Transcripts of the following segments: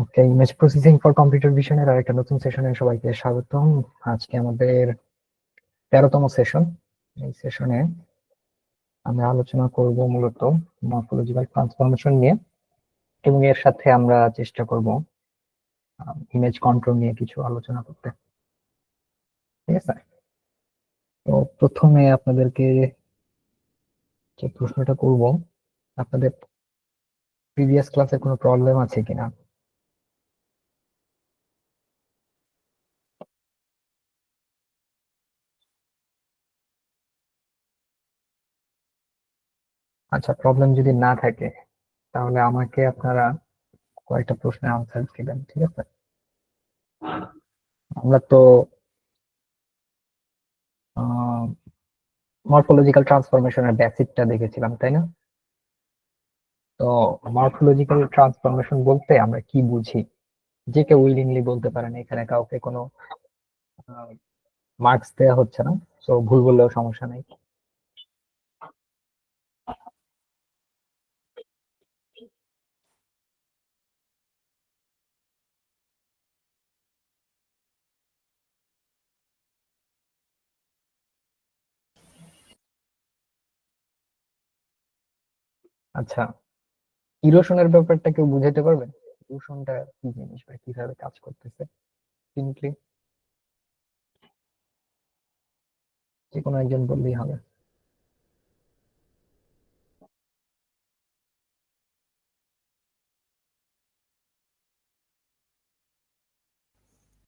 Okay, image processing for computer ভিশনের আর একটা নতুন সেশনে সবাইকে স্বাগতম। আজকে আমাদের 13তম সেশন। এই সেশনে আমরা আলোচনা করব মূলত মরফোলজিক্যাল ট্রান্সফরমেশন নিয়ে, এবং এর সাথে আমরা চেষ্টা করব ইমেজ কন্ট্রোল নিয়ে কিছু আলোচনা করতে। ঠিক আছে, তো প্রথমে আপনাদেরকে যে প্রশ্নটা করব, আপনাদের প্রিভিয়াস ক্লাসে কোনো প্রবলেম আছে কিনা? আচ্ছা, প্রবলেম যদি না থাকে তাহলে আমাকে আপনারা কয়েকটা প্রশ্নের আনসার দিবেন। ঠিক আছে, আমরা তো মরফোলজিক্যাল ট্রান্সফরমেশনের বেসিকটা দেখেছিলাম, তাই না? তো মরফোলজিক্যাল ট্রান্সফরমেশন বলতে আমরা কি বুঝি? যে কেউ উইলিংলি বলতে পারেন, এখানে কাউকে কোনো মার্কস দেওয়া হচ্ছে না, তো ভুল বললেও সমস্যা নেই। আচ্ছা, ইরোশনের ব্যাপারটা কেউ বুঝাইতে পারবে? ইরোশনটা কি জিনিস বা কিভাবে কাজ করতেছে সিম্পলি? যে কোনো একজন বললেই হবে।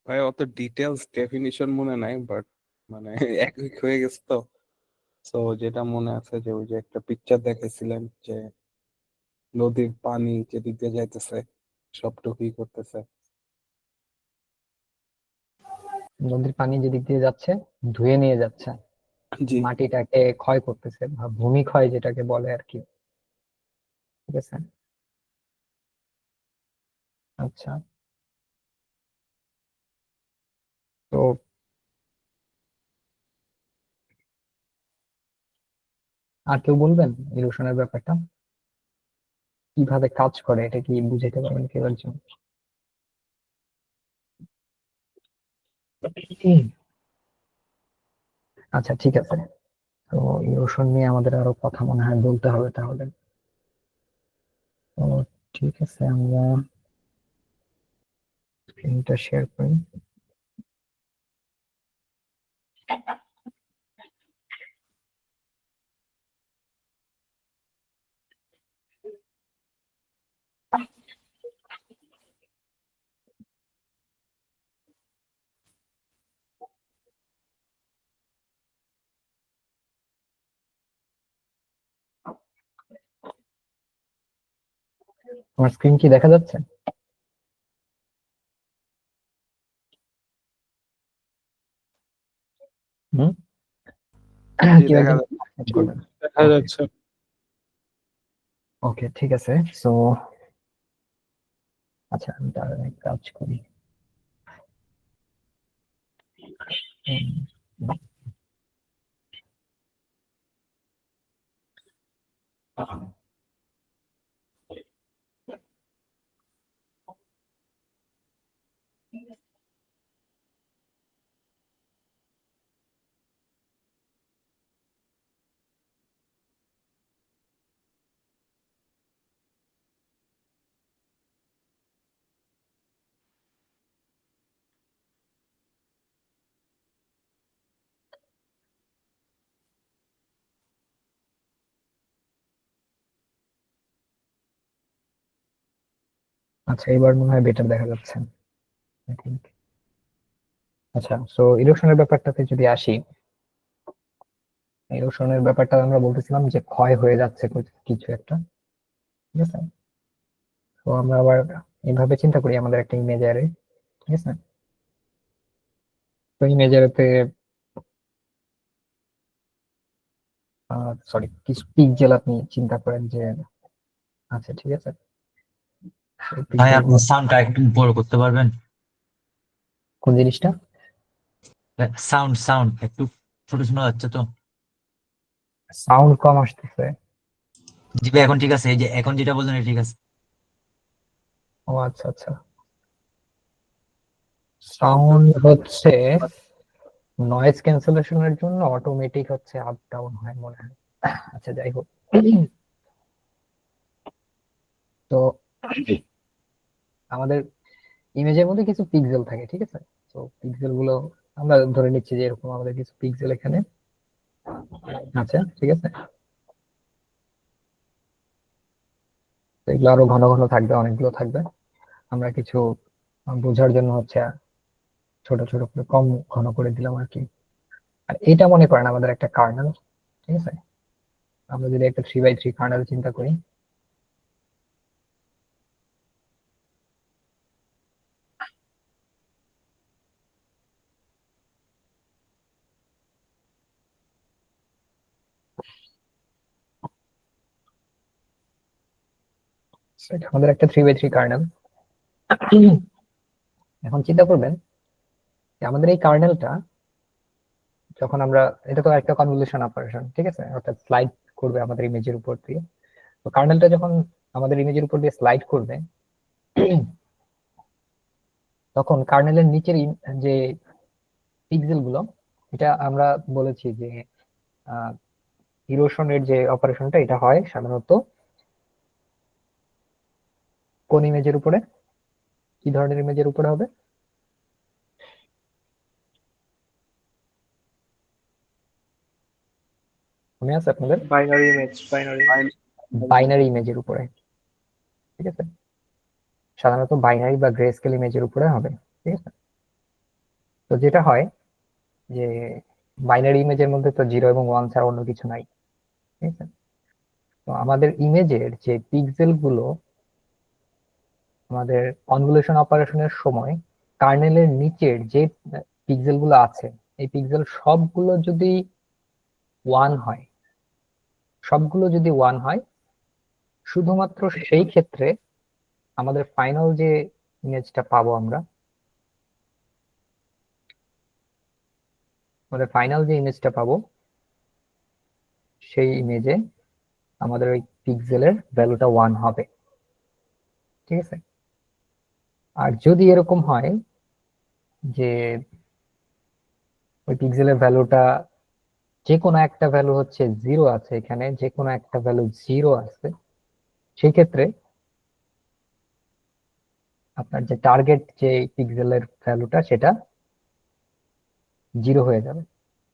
ভাই অত ডিটেলস ডেফিনিশন মনে নাই, বাট মানে এক উইক হয়ে গেছে তো। তো যেটা মনে আছে যে ওই যে একটা পিকচার দেখাইছিলেন যে নদীর পানি যেদিক দিয়ে যাইতেছে সবটুকুই করতেছে। নদীর পানি যেদিক দিয়ে যাচ্ছে ধুয়ে নিয়ে যাচ্ছে, জি। মাটিটাকে ক্ষয় করতেছে, বা ভূমি ক্ষয় যেটাকে বলে আর কি। ঠিক আছে, আচ্ছা। তো আর কেউ বলবেন ইরোশনের ব্যাপারটা কিভাবে কাজ করে, এটা কি বুঝাইতে পারবেন কেউ একজন? আচ্ছা, ঠিক আছে। তো ইরোশন নিয়ে আমাদের আরো কথা মনে হয় বলতে হবে তাহলে। তো ঠিক আছে, আমরা স্ক্রিনটা শেয়ার করি। আমার স্ক্রিন কি দেখা যাচ্ছে? হুম। জি, কেউ দেখা একজন যাচ্ছে। করবেন? দেখা ওকে, যাচ্ছে। ওকে, ঠিক আছে। সো আচ্ছা, আমি তাহলে এক কাজ করি। হুম, আচ্ছা, এবার মনে হয় বেটার দেখা যাচ্ছে, I think। আচ্ছা, সো ইরোশনের ব্যাপারটাতে যদি আসি, ইরোশনের ব্যাপারটা আমরা বলতেছিলাম যে ক্ষয় হয়ে যাচ্ছে কিছু একটা। ঠিক আছে, তো আমরা আবার এইভাবে চিন্তা করি, আমাদের একটা ইমেজ অ্যারে। ঠিক আছে, তো ইমেজ অ্যারেতে সরি, কিছু পিক্সেল আপনি চিন্তা করেন যে, আচ্ছা ঠিক আছে, ভাই পিক্সেল আপনি সাউন্ডটা একটু বড় করতে পারবেন? কোন জিনিসটা? সাউন্ড সাউন্ড একটু ছোট শোনা যাচ্ছে তো। সাউন্ড কম আসতেছে? জি ভাই, এখন ঠিক আছে। এই যে এখন যেটা বললেন এটা ঠিক আছে। ও আচ্ছা, আচ্ছা। সাউন্ড হচ্ছে নয়েজ ক্যান্সেলেশনের জন্য অটোমেটিক হচ্ছে আপ ডাউন হয় মনে হয়। আচ্ছা যাই হোক, তো আমাদের ইমেজের মধ্যে কিছু পিক্সেল থাকে, ঠিক আছে? তো পিক্সেল গুলো আমরা ধরে নিচ্ছি যে এরকম আমাদের কিছু পিক্সেল এখানে আছে, ঠিক আছে? তো এগুলো আরো ঘন ঘন থাকবে, অনেকগুলো থাকবে। আমরা কিছু বোঝার জন্য হচ্ছে ছোট ছোট করে কম ঘন করে দিলাম আর কি। আর এটা মনে করেন আমাদের একটা কার্নেল, ঠিক আছে? আমরা যদি একটা 3x3 কার্নেল চিন্তা করি, এটা আমাদের একটা 3x3 কার্নেল। এখন চিন্তা করবেন যে আমাদের এই কার্নেলটা যখন আমরা, এটা তো একটা কনভলিউশন অপারেশন, ঠিক আছে? অর্থাৎ স্লাইড করবে আমাদের ইমেজের উপর দিয়ে। তো কার্নেলটা যখন আমাদের ইমেজের উপর দিয়ে স্লাইড করবে, তখন কার্নেলের নিচের যে পিক্সেল গুলো, এটা আমরা বলেছি যে ইরোশনের যে অপারেশনটা এটা হয় সাধারণত কোন ইমেজের উপরে, কি ধরনের ইমেজের উপরে হবে? মনে আছে আপনাদের? Binary image, binary. বাইনারি ইমেজের উপরে, ঠিক আছে? সাধারণত বাইনারি বা গ্রে স্কেল ইমেজের উপরে হবে, ঠিক আছে? তো যেটা হয় যে বাইনারি ইমেজের মধ্যে তো 0 এবং 1 ছাড়া অন্য কিছু নাই, ঠিক আছে? তো আমাদের ইমেজের যে পিক্সেল গুলো আমাদের কনভলিউশন অপারেশনের সময় কার্নেলের নিচের যে পিক্সেল গুলো আছে, এই পিক্সেল সবগুলো যদি 1 হয়, সবগুলো যদি 1 হয়, শুধুমাত্র সেই ক্ষেত্রে আমাদের ফাইনাল যে ইমেজটা পাবো আমরা, আমাদের ফাইনাল যে ইমেজটা পাবো সেই ইমেজে আমাদের ওই পিক্সেলের ভ্যালুটা 1 হবে, ঠিক আছে? আর যদি এরকম হয় যে ওই পিক্সেলের ভ্যালুটা যে কোনো একটা ভ্যালু হচ্ছে 0 আছে, এখানে যে কোনো একটা ভ্যালু 0 আছে, সেই ক্ষেত্রে আপনার যে টার্গেট যে পিক্সেলের ভ্যালুটা সেটা 0 হয়ে যাবে,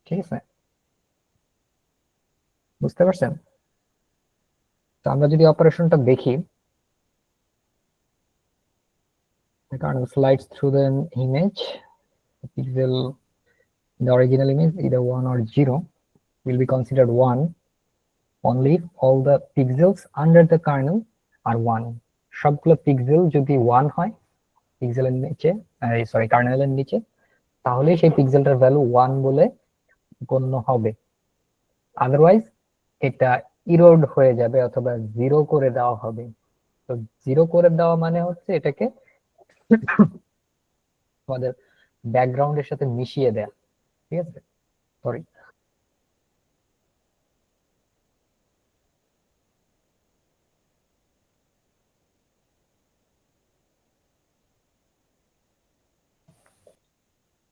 ঠিক আছে? বুঝতে পারছেন? তো আমরা যদি অপারেশনটা দেখি, the kernel slides through the image, the pixel in the original image either 1 or 0 will be considered 1 only if all the pixels under the kernel are 1. সবগুলো পিক্সেল যদি 1 হয় পিক্সেলের নিচে, সরি কার্নেলের নিচে, তাহলে সেই পিক্সেলটার ভ্যালু 1 বলে গণ্য হবে। আদারওয়াইজ এটা ইরোড হয়ে যাবে অথবা 0 করে দেওয়া হবে। তো 0 করে দেওয়া মানে হচ্ছে এটাকে আমাদের ব্যাকগ্রাউন্ডের সাথে মিশিয়ে দেয়া, ঠিক আছে? Sorry,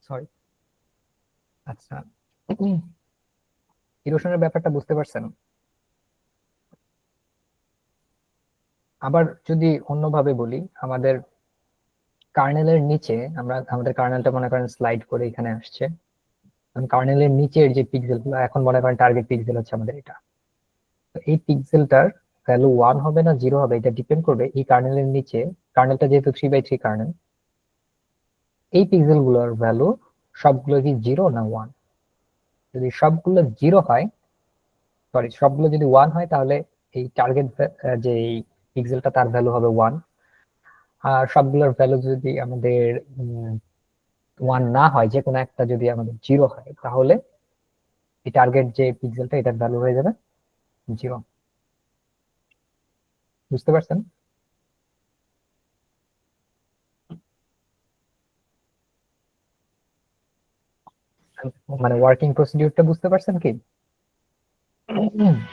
sorry. আচ্ছা, ইরোশনের ব্যাপারটা বুঝতে পারছেন? আবার যদি অন্যভাবে বলি, আমাদের কার্নেলের নিচে আমরা আমাদের কার্নেলটা মনে করেন স্লাইড করে এখানে আসছে, কার্নেলের নিচের যে পিক্সেল গুলো, এখন মনে করেন টার্গেট পিক্সেল হচ্ছে আমাদের এটা। তো এই পিক্সেলটার ভ্যালু 1 হবে না 0 হবে, এটা ডিপেন্ড করবে এই কার্নেলের নিচে, কার্নেলটা যেহেতু 3x3 কার্নেল, এই পিক্সেল গুলোর ভ্যালু সবগুলো কি 0 না 1? যদি সবগুলো 0 হয়, সরি সবগুলো যদি 1 হয়, তাহলে এই টার্গেট যে পিক্সেলটা তার ভ্যালু হবে 1। আর সবগুলোর ভ্যালু যদি আমাদের 1 না হয়, যে কোনো একটা যদি আমাদের 0 হয়, তাহলে এই টার্গেট যে পিক্সেলটা এটার ভ্যালু হয়ে যাবে 0। বুঝতে পারছেন? মানে ওয়ার্কিং প্রসিডিউরটা বুঝতে পারছেন কি?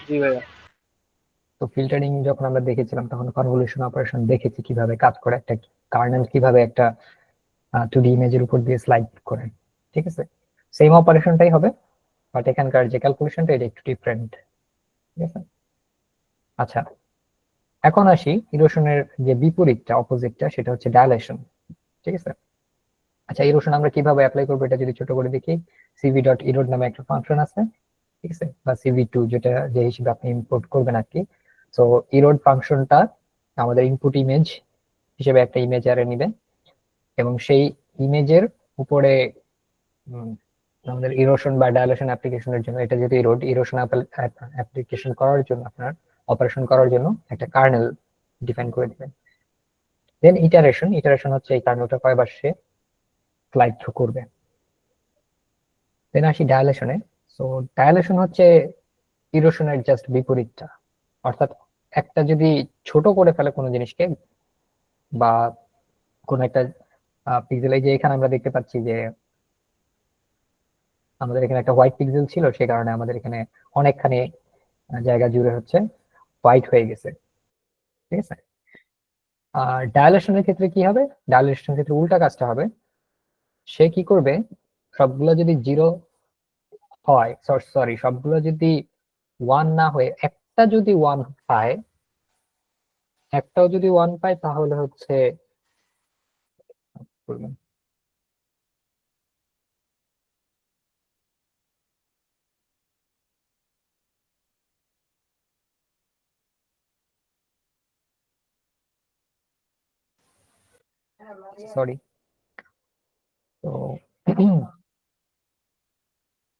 জি ভাইয়া। তো ফিল্টারিং যখন আমরা দেখেছিলাম তখন কনভলিউশন অপারেশন দেখেছি কিভাবে কাজ করে, একটা কার্নেল কিভাবে একটা 2D ইমেজের উপর দিয়ে স্লাইড করে, ঠিক আছে? সেম অপারেশনটাই হবে, বাট এখানকার যে ক্যালকুলেশনটা এটা একটু ডিফারেন্ট, ঠিক আছে? আচ্ছা, এখন আসি ইরোশনের যে বিপরীতটা, অপোজিটটা, সেটা হচ্ছে ডাইলেশন, ঠিক আছে? আচ্ছা, ইরোশন আমরা কিভাবে অ্যাপ্লাই করবো এটা যদি ছোট করে দেখি, সিভি ডট ইরোড নামে একটা ফাংশন আছে, ঠিক আছে, বা সিভি2 যেটা যে হিসেবে আপনি ইম্পোর্ট করবেন আর কি। সো ইরোড ফাংশনটা আমাদের ইনপুট ইমেজ হিসেবে একটা ইমেজ অ্যারে নিবে, এবং সেই ইমেজের উপরে আমাদের ইরোশন বা ডাইলেশন অ্যাপ্লিকেশনের জন্য, এটা যেহেতু ইরোশন অ্যাপ্লিকেশন করার জন্য, আপনার অপারেশন করার জন্য একটা কার্নেল ডিফাইন করে দিবেন। দেন ইটারেশন হচ্ছে এই কার্নেলটা কয়বার সে স্লাইড থ্রু করবে। দেন আসি ডায়ালেশনে। সো ডায়ালেশন হচ্ছে ইরোশনের জাস্ট বিপরীতটা, অর্থাৎ একটা যদি ছোট করে ফেলে কোনো জিনিসকে, বা কোন একটা পিক্সেল, এই যে এখানে আমরা দেখতে পাচ্ছি যে আমাদের এখানে একটা হোয়াইট পিক্সেল ছিল, সে কারণে আমাদের এখানে অনেকখানি জায়গা জুড়ে হচ্ছে হোয়াইট হয়ে গেছে, ঠিক আছে? আর ডায়ালেশনের ক্ষেত্রে কি হবে? ডায়ালেশনের ক্ষেত্রে উল্টা কাজটা হবে। সে কি করবে, সবগুলো যদি জিরো হয়, সরি, সবগুলো যদি ওয়ান না হয়ে একটা যদি ওয়ান পায়, একটাও যদি ওয়ান পায়, তাহলে হচ্ছে সরি, তো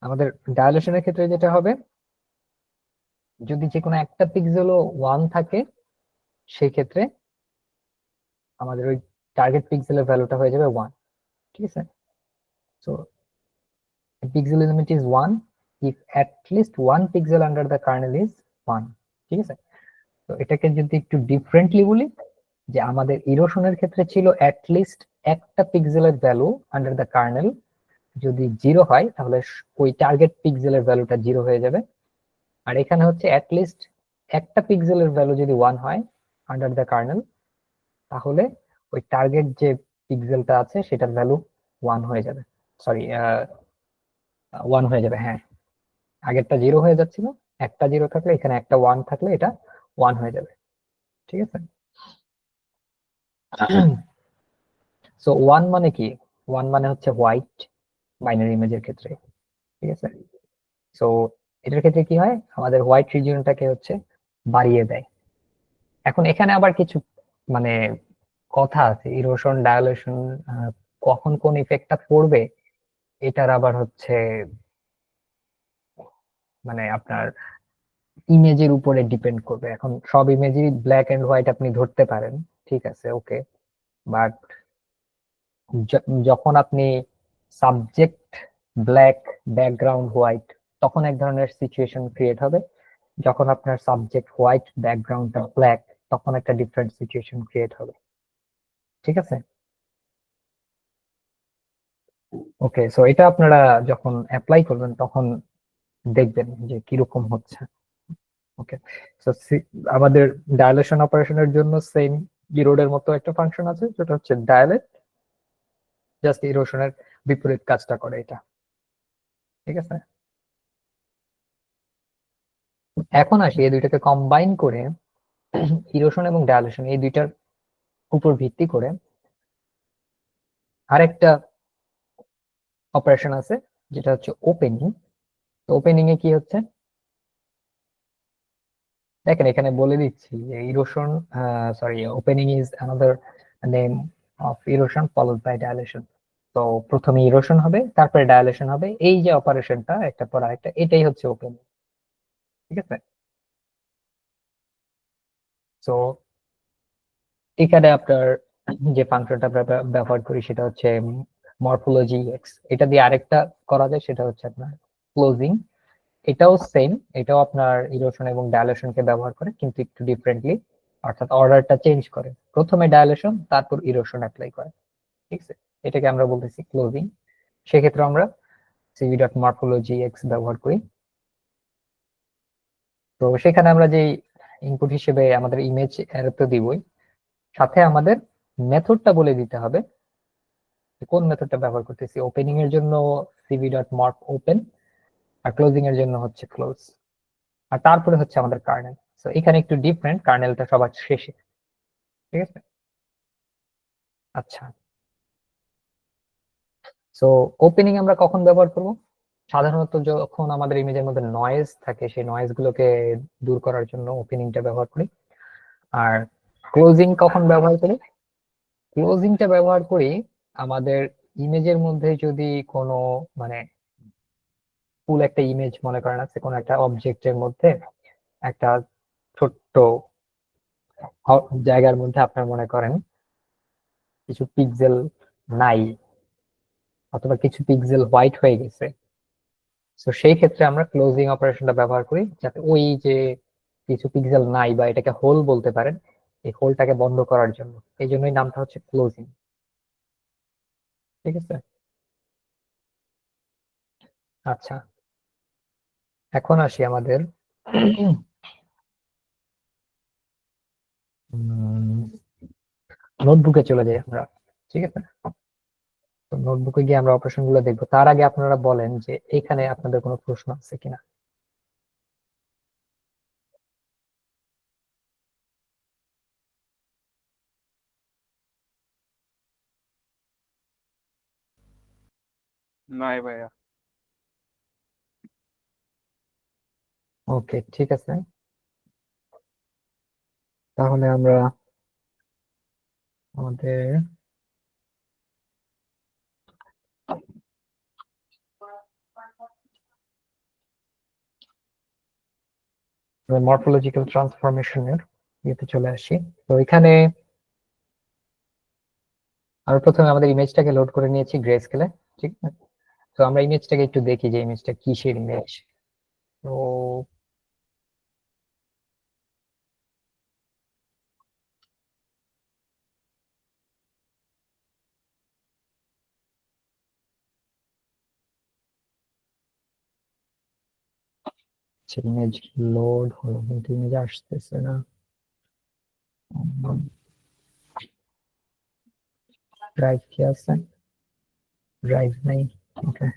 আমাদের ডায়ালেশনের ক্ষেত্রে যেটা হবে, যদি যে কোনো একটা পিক্সেলও ওয়ান থাকে, সেই ক্ষেত্রে আমাদের ওই টার্গেট পিক্সেলের ভ্যালুটা হয়ে যাবে ওয়ান, ঠিক আছে? So pixel element is 1 if at least one pixel under the kernel is 1, ঠিক আছে? তো এটাকে যদি একটু ডিফারেন্টলি বলি, যে আমাদের ইরোশনের ক্ষেত্রে ছিল at least একটা পিক্সেলের ভ্যালু আন্ডার দ্য কার্নেল যদি জিরো হয়, তাহলে ওই টার্গেট পিক্সেলের ভ্যালুটা জিরো হয়ে যাবে। আর এখানে হচ্ছে at least একটা পিক্সেলের ভ্যালু যদি ওয়ান হয় আন্ডার দ্য কার্নেল, তাহলে ওই টার্গেট যে পিক্সেলটা আছে সেটার ভ্যালু ওয়ান হয়ে যাবে, সরি, ওয়ান হয়ে যাবে, হ্যাঁ। আগেরটা জিরো হয়ে যাচ্ছিল, একটা জিরো থাকলে এখানে একটা ওয়ান থাকলে এটা ওয়ান হয়ে যাবে, ঠিক আছে? সো ওয়ান মানে কি? ওয়ান মানে হচ্ছে হোয়াইট বাইনারি ইমেজের ক্ষেত্রে, ঠিক আছে? সো এটার ক্ষেত্রে কি হয়, আমাদের হোয়াইট রিজিয়নটাকে হচ্ছে বাড়িয়ে দেয়। এখন এখানে আবার কিছু মানে কথা আছে, ইরোশন ডায়ালেশন কখন কোন ইফেক্টটা পড়বে, এটার আবার হচ্ছে মানে আপনার ইমেজের উপরে ডিপেন্ড করবে। এখন সব ইমেজই ব্ল্যাক এন্ড হোয়াইট আপনি ধরতে পারেন, ঠিক আছে, ওকে, বাট যখন আপনি সাবজেক্ট ব্ল্যাক, ব্যাকগ্রাউন্ড হোয়াইট, তখন এক ধরনের সিচুয়েশন ক্রিয়েট হবে। যখন আপনার সাবজেক্ট হোয়াইট, ব্যাকগ্রাউন্ডটা ব্ল্যাক, তখন একটা ডিফারেন্ট সিচুয়েশন ক্রিয়েট হবে, ঠিক আছে? ওকে, সো এটা আপনারা যখন অ্যাপ্লাই করবেন তখন দেখবেন যে কিরকম হচ্ছে। ওকে, সো আমাদের ডায়ালেশন অপারেশনের জন্য সেম ইরোডের মতো একটা ফাংশন আছে, যেটা হচ্ছে ডায়ালেট, জাস্ট ইরোশনের বিপরীত কাজটা করে এটা, ঠিক আছে? এখন আসি এই দুইটাকে কম্বাইন করে, ইরোশন এবং ডায়ালেশন এই দুইটার উপর ভিত্তি করে আরেকটা অপারেশন আছে, যেটা হচ্ছে ওপেনিং। তো ওপেনিং এ কি হচ্ছে দেখেন, এখানে বলে দিচ্ছি যে erosion, sorry, opening is another name of erosion followed by dilation. তো প্রথমে ইরোশন হবে, তারপরে ডায়ালেশন হবে, এই যে অপারেশনটা একটা পর আরেকটা, এটাই হচ্ছে ওপেনিং, ঠিক আছে? তো এখানে আপনার যে ফাংশনটা আমরা ব্যবহার করি সেটা হচ্ছে মরফোলজি এক্স। এটা দিয়ে আরেকটা করা যায়, সেটা হচ্ছে আপনার ক্লোজিং। এটাও সেম, এটাও আপনার ইরোশন এবং ডায়ালেশনকে ব্যবহার করে, কিন্তু একটু ডিফারেন্টলি, অর্থাৎ অর্ডারটা চেঞ্জ করে, প্রথমে ডায়ালেশন তারপর ইরোশন অ্যাপ্লাই করে, ঠিক আছে? এটাকে আমরা বলতেছি ক্লোজিং। সেক্ষেত্রে আমরা সিভি ডট মরফোলজি এক্স ব্যবহার করি। তো সেখানে আমরা যে ইনপুট হিসেবে আমাদের ইমেজ এর তো দিবই, সাথে আমাদের মেথডটা বলে দিতে হবে কোন মেথডটা ব্যবহার করতেছি? ওপেনিং এর জন্য সিভি ডট মার্ক ওপেন, আর ক্লোজিং এর জন্য হচ্ছে ক্লোজ, আর তারপরে হচ্ছে আমাদের কার্নেল। তো এখানে একটু ডিফারেন্ট, কার্নেলটা সবার শেষে। ঠিক আছে, আচ্ছা। সো ওপেনিং আমরা কখন ব্যবহার করব? সাধারণত যখন আমাদের ইমেজের মধ্যে নয়েজ থাকে, সেই নয়েজ গুলোকে দূর করার জন্য ওপেনিংটা ব্যবহার করি। আর ক্লোজিং কখন ব্যবহার করি? ক্লোজিংটা ব্যবহার করি আমাদের ইমেজের মধ্যে যদি কোনো মানে ফুল একটা ইমেজ মনে করেন আছে, কোনো একটা অবজেক্টের মধ্যে একটা ছোট্ট জায়গার মধ্যে আপনার মনে করেন কিছু পিক্সেল নাই, অথবা কিছু পিক্সেল হোয়াইট হয়ে গেছে। তো সেই ক্ষেত্রে আমরা ক্লোজিং অপারেশনটা ব্যবহার করি, যাতে ওই যে কিছু পিক্সেল নাই বা এটাকে হোল বলতে পারেন, এই হোলটাকে বন্ধ করার জন্য। এই জন্যই নামটা হচ্ছে ক্লোজিং। ঠিক আছে, আচ্ছা। এখন আসি আমাদের নোটবুকে চলে যাই আমরা। ঠিক আছে, তো নোটবুকে গিয়ে আমরা অপারেশন গুলো দেখবো। তার আগে আপনারা বলেন যে এখানে আপনাদের কোনো প্রশ্ন আছে কিনা। নাই ভাইয়া। ওকে, ঠিক আছে, তাহলে আমরা আমাদের মরফোলজিক্যাল ট্রান্সফরমেশনের ইয়েতে চলে আসি। তো এখানে আমরা প্রথমে আমাদের ইমেজটাকে লোড করে নিয়েছি গ্রে স্কেলে। ঠিক আছে, তো আমরা ইমেজটাকে একটু দেখি যে ইমেজটা কিসের ইমেজ। তো ইমেজ লোড হলো কিন্তু ইমেজ আসতেছে না। ড্রাইভ কি আছে? ড্রাইভ নাই। ওকে,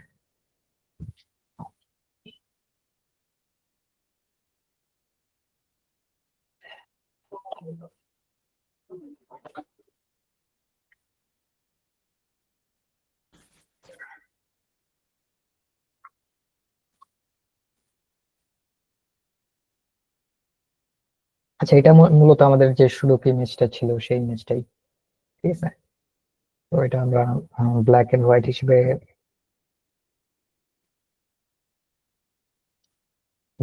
আচ্ছা, এটা মূলত আমাদের যে সুডোকু ইমেজটা ছিল সেই ইমেজটাই। ঠিক আছে, তো এটা আমরা ব্ল্যাক এন্ড হোয়াইট হিসেবে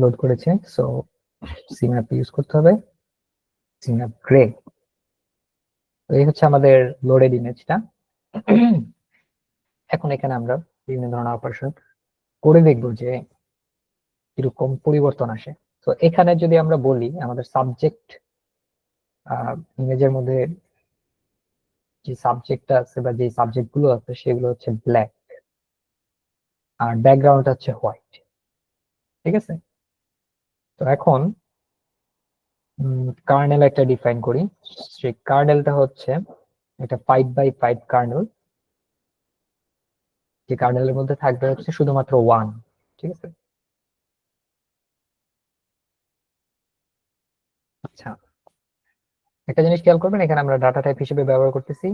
লোড করেছি। সো সিম্যাপ ইউজ করতে হবে, সিম্যাপ গ্রে। তো এই হচ্ছে আমাদের লোডেড ইমেজটা। এখন এখানে আমরা বিভিন্ন ধরনের অপারেশন করে দেখবো যে কিরকম পরিবর্তন আসে। তো এখানে যদি আমরা বলি আমাদের সাবজেক্ট ইমেজের মধ্যে যে সাবজেক্টটা আছে বা যে সাবজেক্ট গুলো আছে সেগুলো হচ্ছে ব্ল্যাক, আর ব্যাকগ্রাউন্ড হচ্ছে হোয়াইট। ঠিক আছে, তো এখন কার্নেল একটা ডিফাইন করি। সেই কার্নেলটা হচ্ছে এটা 5x5 কার্নেল, যে কার্নেলের মধ্যে থাকবে হচ্ছে শুধুমাত্র ওয়ান। ঠিক আছে, আচ্ছা, একটা জিনিস খেয়াল করবেন, এখানে আমরা ডাটা টাইপ হিসেবে ব্যবহার করতেছি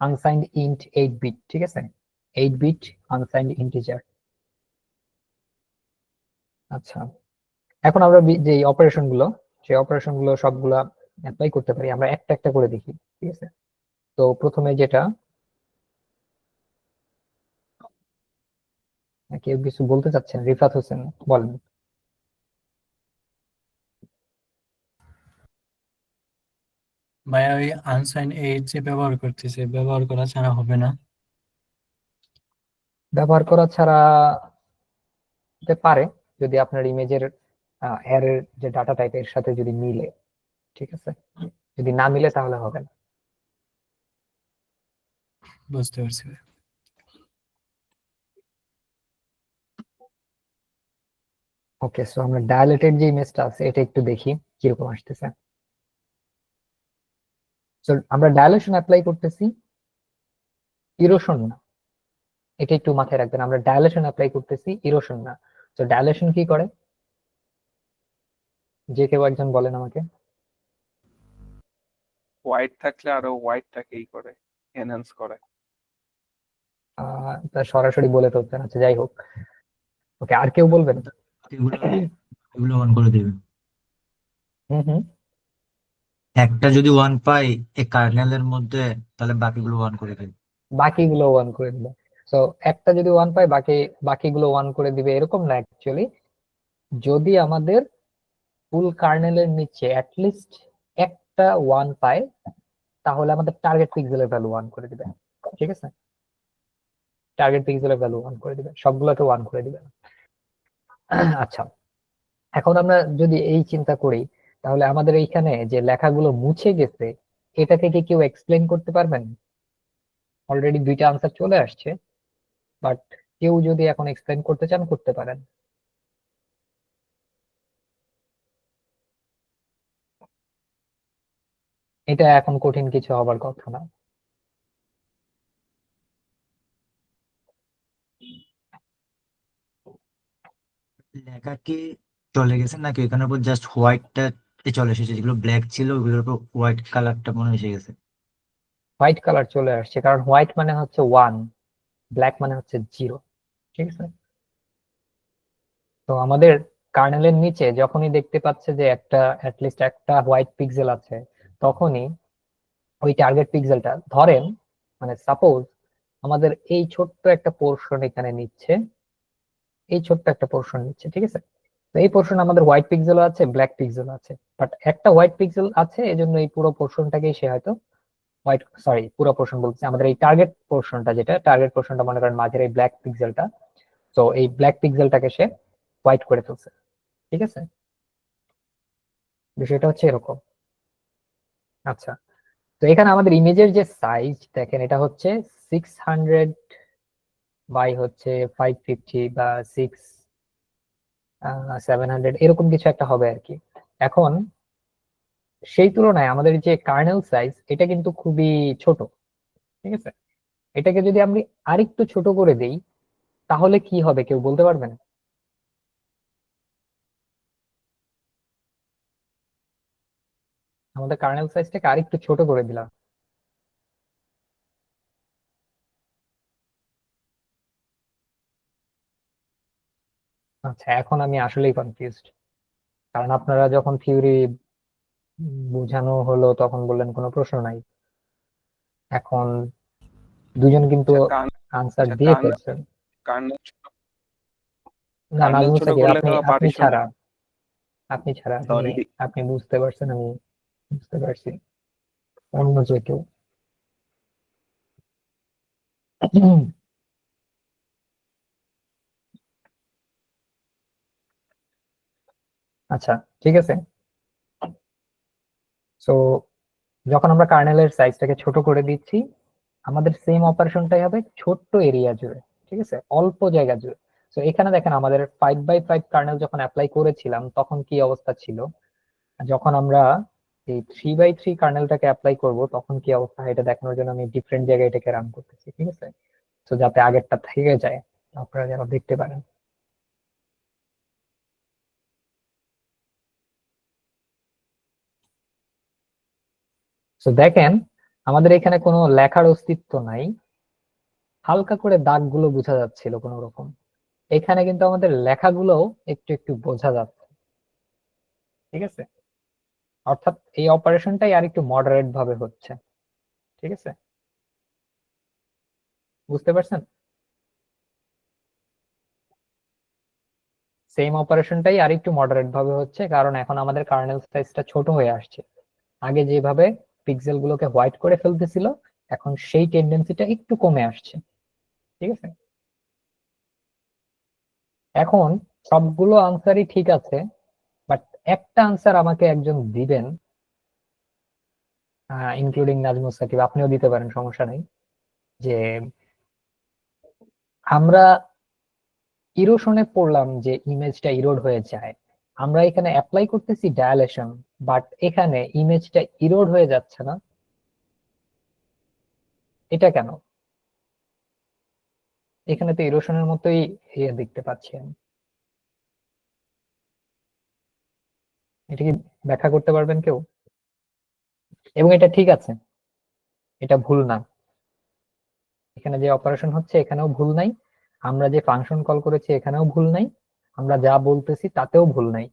আনসাইন্ড ইন্ট 8 বিট। ঠিক আছে, 8 বিট আনসাইন্ড ইন্টিজার। আচ্ছা, এখন আমরা যে অপারেশন গুলো, সেই অপারেশন গুলো সবগুলা অ্যাপ্লাই করতে পারি। আমরা একটা একটা করে দেখি। ঠিক আছে, তো প্রথমে যেটা, কেউ কিছু বলতে চাচ্ছেন? রিফাত হোসেন বলেন। ভাইয়া ওই আনসাইন এইড যে ব্যবহার করতেছে, ব্যবহার করা ছাড়া হবে না? ব্যবহার করা ছাড়া হতে পারে যদি আপনার ইমেজের এর যে ডাটা টাইপের সাথে যদি মিলে। ঠিক আছে, যদি না মিলে তাহলে হবে না। বুঝতে পারছি ভাইয়া। ওকে, সো আমরা ডায়ালেটেড যে ইমেজটা আছে এটা একটু দেখি কিরকম আসতেছে। সো আমরা ডায়ালেশন অ্যাপ্লাই করতেছি ইরোশন না, এটা একটু মাথায় রাখবেন। আমরা ডাইলেশন অ্যাপ্লাই করতেছি, ইরোশন না। তো ডাইলেশন কি করে, যে কেউ একজন বলেন আমাকে। হোয়াইট থাকলে আরো হোয়াইটটাকেই করে, এনহ্যান্স করে। তা সরাসরি বলে তো হচ্ছে না। আচ্ছা যাই হোক, ওকে, আর কেউ বলবেন? এগুলো এগুলো অন করে দেবে। হুম হুম। একটা যদি ওয়ান পাই এই কার্নেলের মধ্যে, তাহলে বাকিগুলো ওয়ান করে দেবে। বাকিগুলো ওয়ান করে দিবে। তো একটা যদি ওয়ান পায়, বাকিগুলো ওয়ান করে দিবে এরকম না অ্যাকচুয়ালি। যদি আমাদের ফুল কার্নেলের নিচে অ্যাটলিস্ট একটা ওয়ান পায়, তাহলে আমাদের টার্গেট পিক্সেলের ভ্যালু ওয়ান করে দিবে। ঠিক আছে, টার্গেট পিক্সেলের ভ্যালু ওয়ান করে দিবে, সবগুলোকে ওয়ান করে দিবে না। আচ্ছা, এখন আমরা যদি এই চিন্তা করি, তাহলে আমাদের এইখানে যে লেখাগুলো মুছে গেছে, এটাকে কি কেউ এক্সপ্লেন করতে পারবেন? অলরেডি দুইটা আনসার চলে আসছে, বাট কেউ যদি এখন এক্সপ্লেন করতে চান করতে পারেন। এটা এখন কঠিন কিছু হবার কথা না। লেখা কি চলে গেছে নাকি এখানের উপর জাস্ট হোয়াইটটা চলে এসেছে? যেগুলো ব্ল্যাক ছিল ওগুলোর উপর হোয়াইট কালারটা মনে হয় এসে গেছে। হোয়াইট কালার চলে আসছে, কারণ হোয়াইট মানে হচ্ছে ওয়ান, ব্ল্যাক মানে হচ্ছে জিরো। ঠিক আছে, তো আমাদের কার্নেলের নিচে যখনই দেখতে পাচ্ছে যে একটা অ্যাটলিস্ট একটা হোয়াইট পিক্সেল আছে, তখনই ওই টার্গেট পিক্সেলটা ধরেন, মানে সাপোজ আমাদের এই ছোট্ট একটা পোর্শন এখানে নিচ্ছে, এই ছোট্ট একটা পোর্শন নিচ্ছে। ঠিক আছে, তো এই পোর্শন আমাদের হোয়াইট পিক্সেলও আছে, ব্ল্যাক পিক্সেলও আছে, বাট একটা হোয়াইট পিক্সেল আছে, এজন্য এই পুরো পোর্শনটাকেই সে হয়তো হোয়াইট, সরি পুরো পোর্শন বলছি, আমাদের এই টার্গেট পোর্শনটা, যেটা টার্গেট পোর্শনটা মনে করেন মাঝের এই ব্ল্যাক পিক্সেলটা, তো এই ব্ল্যাক পিক্সেলটাকে সে হোয়াইট করে ফেলছে। ঠিক আছে, বিষয়টা হচ্ছে এরকম। আচ্ছা, তো এখানে আমাদের ইমেজের যে সাইজ দেখেন, এটা হচ্ছে 600 বাই হচ্ছে 550 বা 700 এরকম কিছু একটা হবে আর কি। এখন সেই তুলনায় আমাদের যে কার্নেল সাইজ, এটা কিন্তু খুবই ছোট। ঠিক আছে, এটাকে যদি আমি আরেকটু ছোট করে দেই, তাহলে কি হবে কেউ বলতে পারবেন? আমাদের কার্নেল সাইজটাকে আরেকটু ছোট করে দিলাম। আচ্ছা, এখন আমি আসলেই কনফিউজড, কারণ আপনারা যখন থিওরি বোঝানো হলো তখন বললেন কোনো প্রশ্ন নাই। এখন দুজন কিন্তু আচ্ছা আনসার দিয়ে কার্নেল ফেলছেন। কার্নেল না, কার্নেল নাজমুল ছোট সাকিব, করলে আপনি তো আপনি পার্টিশন, ছাড়া, আপনি ছাড়া, সরি। আপনি বুঝতে পারছেন, আমি বুঝতে পারছি। অন্য যে কেউ। আচ্ছা, ঠিক আছে। সো যখন আমরা কার্নেলের সাইজটাকে ছোট করে দিচ্ছি, আমাদের সেম অপারেশনটাই হবে ছোট্ট এরিয়া জুড়ে। ঠিক আছে, অল্প জায়গা জুড়ে। তো এখানে দেখেন, আমাদের 5x5 কার্নেল যখন অ্যাপ্লাই করেছিলাম তখন কি অবস্থা ছিল, যখন আমরা এই 3x3 কার্নেলটাকে অ্যাপ্লাই করব তখন কি অবস্থা হয়, এটা দেখানোর জন্য আমি ডিফারেন্ট জায়গায় এটাকে রান করতেছি। ঠিক আছে, তো যাতে আগেরটা থেকে যায়, আপনারা যেন দেখতে পারেন। তো দেখেন, আমাদের এখানে কোনো লেখার অস্তিত্ব নাই, হালকা করে দাগগুলো বোঝা যাচ্ছিল কোনো রকম। এখানে কিন্তু আমাদের লেখাগুলো একটু একটু বোঝা যাচ্ছে। ঠিক আছে, অর্থাৎ এই অপারেশনটাই আর একটু মডারেট ভাবে হচ্ছে। ঠিক আছে, বুঝতে পারছেন? সেম অপারেশনটাই আর একটু মডারেট ভাবে হচ্ছে, কারণ এখন আমাদের কার্নেল সাইজটা ছোট হয়ে আসছে। আগে যেভাবে পিক্সেল গুলোকে হোয়াইট করে ফেলতেছিল, এখন সেই টেন্ডেন্সিটা একটু কমে আসছে। ঠিক আছে, এখন সবগুলো আনসারই ঠিক আছে, বাট একটা আনসার আমাকে একজন দিবেন, ইনক্লুডিং নাজমুল সাকিব, আপনিও দিতে পারেন, সমস্যা নেই। যে আমরা ইরোশনে পড়লাম যে ইমেজটা ইরোড হয়ে যায়, আমরা এখানে অ্যাপ্লাই করতেছি ডায়ালেশন, বাট এখানে ইমেজটা ইরোড হয়ে যাচ্ছে না, এটা কেন? এখানে তো ইরোশনের মতোই ইয়ে দেখতে পাচ্ছি আমি। এটা কি ব্যাখ্যা করতে পারবেন কেউ? এবং এটা ঠিক আছে, এটা ভুল না। এখানে যে অপারেশন হচ্ছে এখানেও ভুল নাই, আমরা যে ফাংশন কল করেছি এখানেও ভুল নাই, আমরা যা বলতেছি তাতেও ভুল নাই।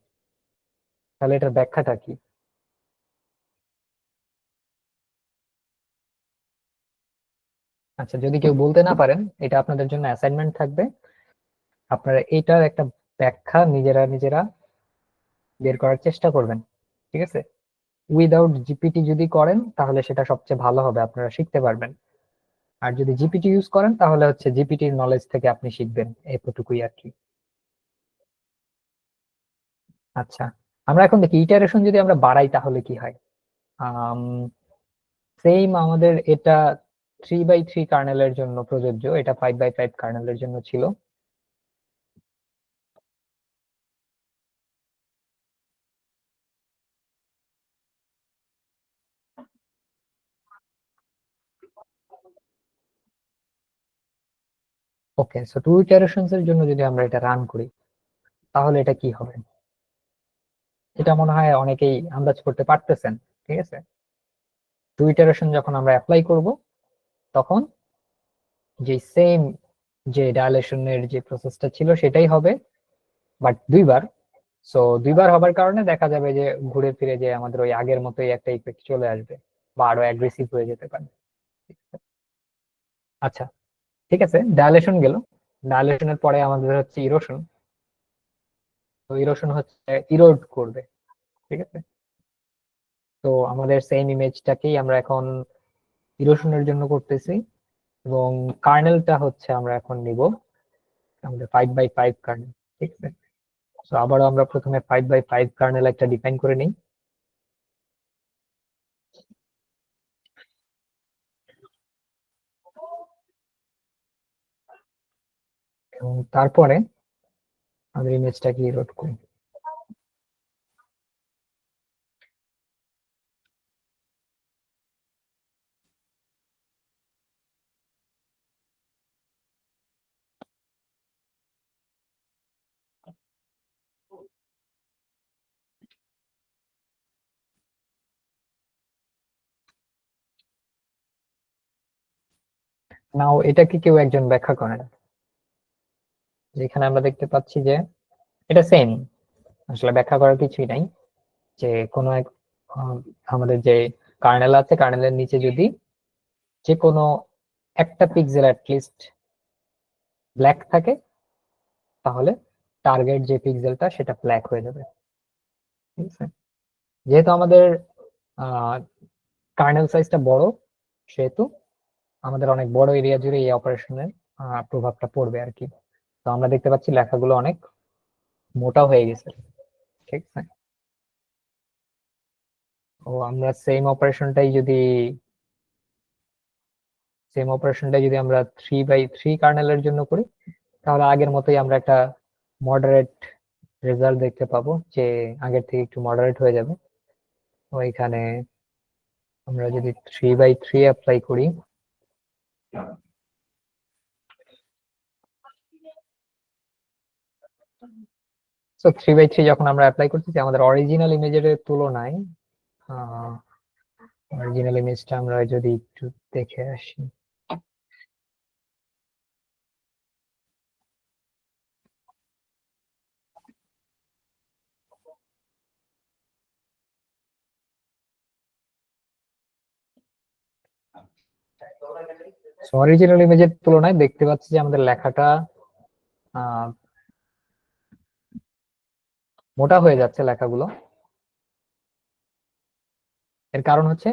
তাহলে এটার ব্যাখ্যাটা কি? আচ্ছা, যদি কেউ বলতে না পারেন, এটা আপনাদের জন্য অ্যাসাইনমেন্ট থাকবে। আপনারা এটার একটা ব্যাখ্যা নিজেরা নিজেরা বের করার চেষ্টা করবেন, ঠিক আছে? উইদাউট জিপিটি যদি করেন তাহলে সেটা সবচেয়ে ভালো হবে, আপনারা শিখতে পারবেন। আর যদি জিপিটি ইউজ করেন তাহলে হচ্ছে জিপিটির নলেজ থেকে আপনি শিখবেন, এতটুকুই আর কি। আচ্ছা, আমরা এখন দেখি ইটারেশন যদি আমরা বাড়াই তাহলে কি হয়। সেম আমাদের এটা 3/3 কার্নেলের জন্য প্রযোজ্য, এটা 5/5 কার্নেলের জন্য ছিল। ওকে, সো 2 ইটারেশনস এর জন্য যদি আমরা এটা রান করি তাহলে এটা কি হবে, এটা মনে হয় অনেকেই আন্দাজ করতে পারতেছেন। ঠিক আছে, 2 ইটারেশন যখন আমরা অ্যাপ্লাই করব তখন যে সেম যে ডায়ালেশনের যে প্রসেসটা ছিল সেটাই হবে, বাট দুইবার। সো দুইবার হবার কারণে দেখা যাবে যে ঘুরে ফিরে যে আমাদের ওই আগের মতোই একটা ইফেক্ট চলে আসবে বা আরো অ্যাগ্রেসিভ হয়ে যেতে পারে। আচ্ছা, ঠিক আছে, ডায়ালেশন গেল। ডায়ালেশনের পরে আমাদের হচ্ছে ইরোশন। তো ইরোশন হচ্ছে ইরোড করবে, ঠিক আছে? তো আমাদের সেম ইমেজটাকেই আমরা এখন ইরোশনের জন্য করতেছি, এবং কার্নেলটা হচ্ছে আমরা এখন নিব আমাদের 5/5 কার্নেল, ঠিক আছে? তো আবারও আমরা প্রথমে 5/5 কার্নেল একটা ডিফাইন করে নিই। এবং তারপরে আমাদের ইমেজটাকে ইরোড করি। নাও এটাকে কেউ একজন ব্যাখ্যা করেন। যেখানে আমরা দেখতে পাচ্ছি যে এটা সেম, আসলে ব্যাখ্যা করার কিছুই নাই। যে কোনো এক আমাদের যে কার্নেল আছে, কার্নেলের নিচে যদি যে কোনো একটা পিক্সেল অ্যাটলিস্ট ব্ল্যাক থাকে তাহলে টার্গেট যে পিক্সেলটা সেটা ব্ল্যাক হয়ে যাবে, ঠিক আছে? যেহেতু আমাদের কার্নেল সাইজটা বড়, সেহেতু আমাদের অনেক বড় এরিয়া জুড়ে এই অপারেশনের প্রভাবটা পড়বে আর কি। তো আমরা দেখতে পাচ্ছি লেখাগুলো অনেক মোটা হয়ে গেছে, ঠিক আছে? ও আমরা সেম অপারেশনটাই যদি আমরা 3/3 কার্নেলের জন্য করি তাহলে আগের মতোই আমরা একটা মডারেট রেজাল্ট দেখতে পাবো, যে আগের থেকে একটু মডারেট হয়ে যাবে। তো এখানে আমরা যদি 3/3 অ্যাপ্লাই করি, তো 3/3 যখন আমরা অ্যাপ্লাই করতেছি আমাদের অরিজিনাল ইমেজের তুলনায়, অরিজিনাল ইমেজটা আমরা যদি একটু দেখে আসি, অরিজিনাল ইমেজের তুলনায় দেখতে পাচ্ছি যে আমাদের লেখাটা আহ, মোটা হয়ে যাচ্ছে লেখাগুলো। এর কারণ হচ্ছে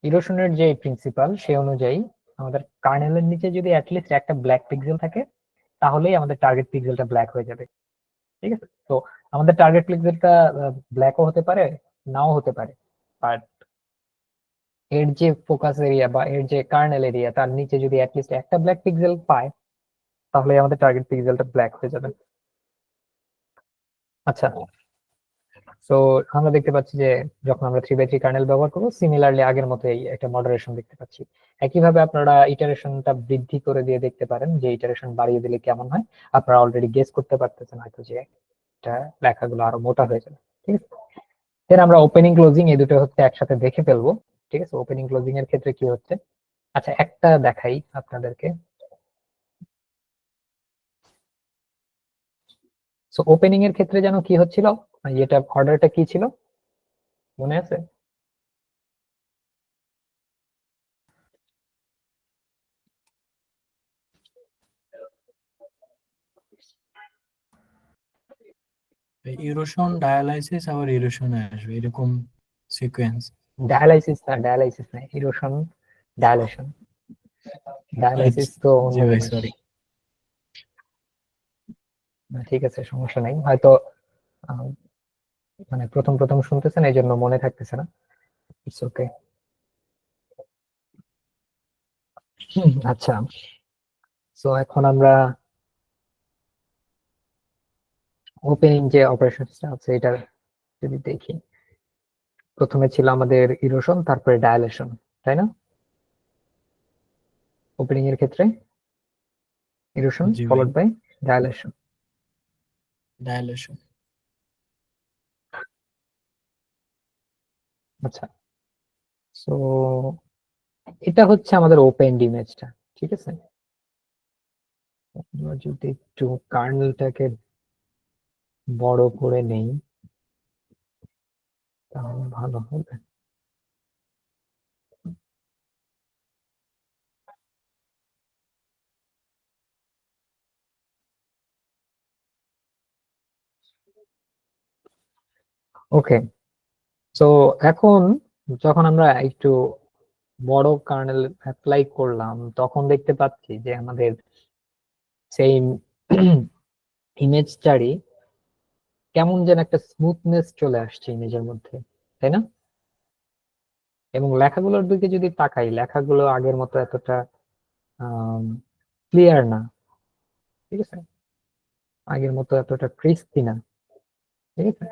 ইরোশনের যে প্রিন্সিপাল সে অনুযায়ী আমাদের কার্নেলের নিচে যদি অ্যাটলিস্ট একটা ব্ল্যাক পিক্সেল থাকে তাহলেই আমাদের টার্গেট পিক্সেলটা ব্ল্যাক হয়ে যাবে, ঠিক আছে? তো আমাদের টার্গেট পিক্সেলটা ব্ল্যাকও হতে পারে, নাও হতে পারে, বাট এর যে ফোকাস এরিয়া বা এর যে কার্নেল এরিয়া তার নিচে যদি অ্যাটলিস্ট একটা ব্ল্যাক পিক্সেল পায় তাহলে আমাদের টার্গেট পিক্সেলটা ব্ল্যাক হয়ে যাবে। আচ্ছা, সো আমরা দেখতে পাচ্ছি যে যখন আমরা 3/3 কার্নেল ব্যবহার করবো, সিমিলারলি আগের মতোই একটা মডারেশন দেখতে পাচ্ছি। একইভাবে আপনারা ইটারেশনটা বৃদ্ধি করে দিয়ে দেখতে পারেন যে ইটারেশন বাড়িয়ে দিলে কেমন হয়। আপনারা অলরেডি গেস করতে পারতেছেন হয়তো যে এটা লেখাগুলো আরো মোটা হয়ে যাবে। ঠিক আছে, এর আমরা ওপেনিং ক্লোজিং এই দুটো হচ্ছে একসাথে দেখে ফেলবো। ঠিক আছে, ওপেনিং ক্লোজিং এর ক্ষেত্রে কি হচ্ছে, আচ্ছা একটা দেখাই আপনাদেরকে। সো ওপেনিং এর ক্ষেত্রে যেন কি হচ্ছিল, এটা অর্ডারটা কি ছিল মনে আছে? ইরোশন, ডায়ালাইসিস, আবার ইরোশনে আসবে, এরকম সিকোয়েন্স। ডায়ালাইসিস না, ইরোশন, ডায়ালেশন। ডায়ালাইসিস তো অন্য জি ভাই, জিনিস। সরি। ঠিক আছে, সমস্যা নাই, হয়তো আহ, মানে প্রথম প্রথম শুনতেছেন এই জন্য মনে থাকতেছে না। It's okay. আচ্ছা, সো এখন আমরা ওপেনিং যে অপারেশনটা আছে এটা যদি দেখি, প্রথমে ছিল আমাদের ইরোশন, তারপরে ডায়ালেশন, তাই না? ওপেনিং এর ক্ষেত্রে ইরোশন জি ভাই, ফলোড বাই ডায়ালেশন। ডায়ালেশন। আচ্ছা, সো এটা হচ্ছে আমাদের ওপেন ইমেজটা। ঠিক আছে, আমরা যদি একটু কার্নেলটাকে বড় করে নেই তাহলে ভালো হবে। ওকে, সো এখন যখন আমরা একটু বড় কার্নেল অ্যাপ্লাই করলাম তখন দেখতে পাচ্ছি যে আমাদের সেই ইমেজটারই কেমন যেন একটা স্মুথনেস চলে আসছে ইমেজের মধ্যে, তাই না? এবং লেখাগুলোর দিকে যদি তাকাই, লেখাগুলো আগের মতো এতটা ক্লিয়ার না। ঠিক আছে, আগের মতো এতটা ক্রিস্পি না। ঠিক আছে,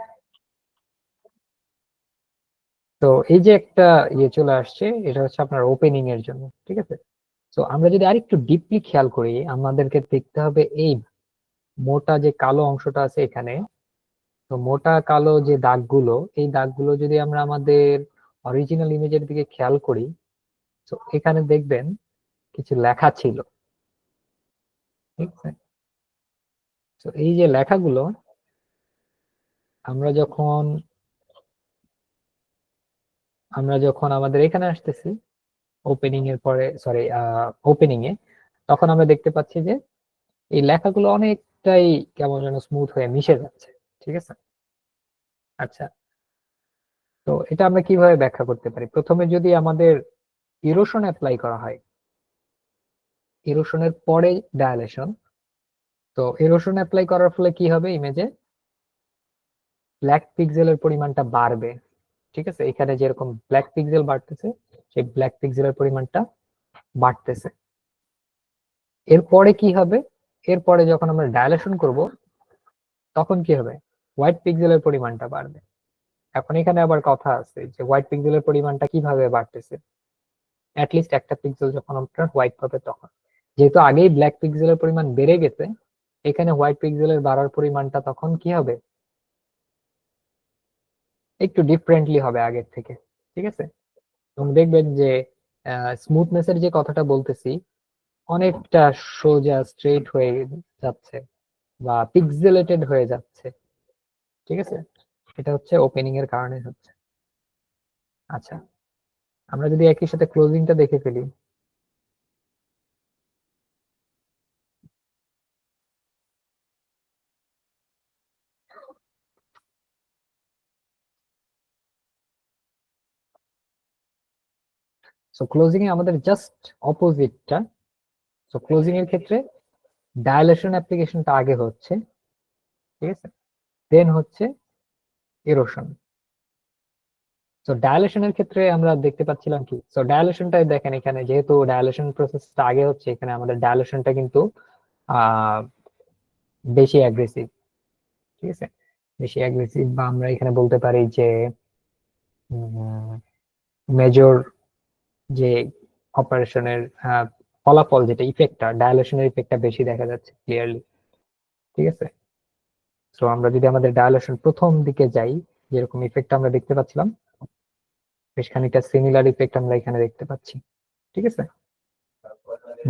তো এই যে একটা ইয়ে চলে আসছে, এটা হচ্ছে আপনার ওপেনিং এর জন্য। ঠিক আছে, তো আমরা যদি আরেকটু ডিপলি খেয়াল করি, আমাদেরকে দেখতে হবে এই মোটা যে কালো অংশটা আছে এখানে। তো মোটা কালো যে দাগগুলো, এই দাগগুলো যদি আমরা আমাদের অরিজিনাল ইমেজের দিকে খেয়াল করি, তো এখানে দেখবেন কিছু লেখা ছিল। ঠিক আছে, তো এই যে লেখাগুলো আমরা যখন আমাদের এখানে আসতেছি ওপেনিং এর পরে, সরি ওপেনিং এ, তখন আমরা দেখতে পাচ্ছি যে এই লেখাগুলো অনেকটাই কেমন যেন স্মুথ হয়ে মিশে যাচ্ছে। ঠিক আছে, আচ্ছা, তো এটা আমরা কিভাবে ব্যাখ্যা করতে পারি? প্রথমে যদি আমাদের ইরোশন অ্যাপ্লাই করা হয়, ইরোশনের পরে ডায়ালেশন, তো ইরোশন অ্যাপ্লাই করার ফলে কি হবে, ইমেজে ব্ল্যাক পিক্সেলের পরিমাণটা বাড়বে। ঠিক আছে, এখানে যেরকম ব্ল্যাক পিক্সেল বাড়তেছে, সেই ব্ল্যাক পিক্সেলের পরিমাণটা বাড়তেছে। এরপরে কি হবে, এরপরে যখন আমরা ডায়ালেশন করব তখন কি হবে, হোয়াইট পিক্সেলের পরিমাণটা বাড়বে। এখন এখানে আবার কথা আছে যে হোয়াইট পিক্সেলের পরিমাণটা কিভাবে বাড়তেছে, অ্যাটলিস্ট একটা পিক্সেল যখন আপনার হোয়াইট পাবে তখন, যেহেতু আগেই ব্ল্যাক পিক্সেলের পরিমাণ বেড়ে গেছে, এখানে হোয়াইট পিক্সেলের বাড়ার পরিমাণটা তখন কি হবে, একটু ডিফারেন্টলি হবে আগের থেকে। ঠিক আছে, এবং দেখবেন যে স্মুথনেস এর যে কথাটা বলতেছি, অনেকটা সোজা স্ট্রেট হয়ে যাচ্ছে বা পিক্সেলেটেড হয়ে যাচ্ছে। ঠিক আছে, এটা হচ্ছে ওপেনিং এর কারণে হচ্ছে। আচ্ছা, আমরা যদি একই সাথে ক্লোজিংটা দেখে ফেলি, সো ক্লোজিং এ আমাদের জাস্ট অপোজিটটা। সো ক্লোজিং এর ক্ষেত্রে ডায়ালেশন অ্যাপ্লিকেশনটা আগে হচ্ছে। ঠিক আছে, দেন হচ্ছে ইরোশন। সো ডায়ালেশনের ক্ষেত্রে আমরা দেখতে পাচ্ছিলাম কি, সো ডায়ালেশনটা দেখেন এখানে যেহেতু ডায়ালেশন প্রসেসটা আগে হচ্ছে, এখানে আমাদের ডায়ালেশনটা কিন্তু আহ বেশি অ্যাগ্রেসিভ। ঠিক আছে, বেশি অ্যাগ্রেসিভ, বা আমরা এখানে বলতে পারি যে মেজর যে অপারেশনের ফলাফল, যেটা ইফেক্টটা, ডায়ালেশনের ইফেক্টটা বেশি দেখা যাচ্ছে ক্লিয়ারলি। ঠিক আছে, তো আমরা যদি আমাদের ডায়ালেশন প্রথম দিকে যাই, যেরকম ইফেক্ট আমরা দেখতে পাচ্ছিলাম, বেশ খানিকটা সিমিলার ইফেক্ট আমরা এখানে দেখতে পাচ্ছি। ঠিক আছে,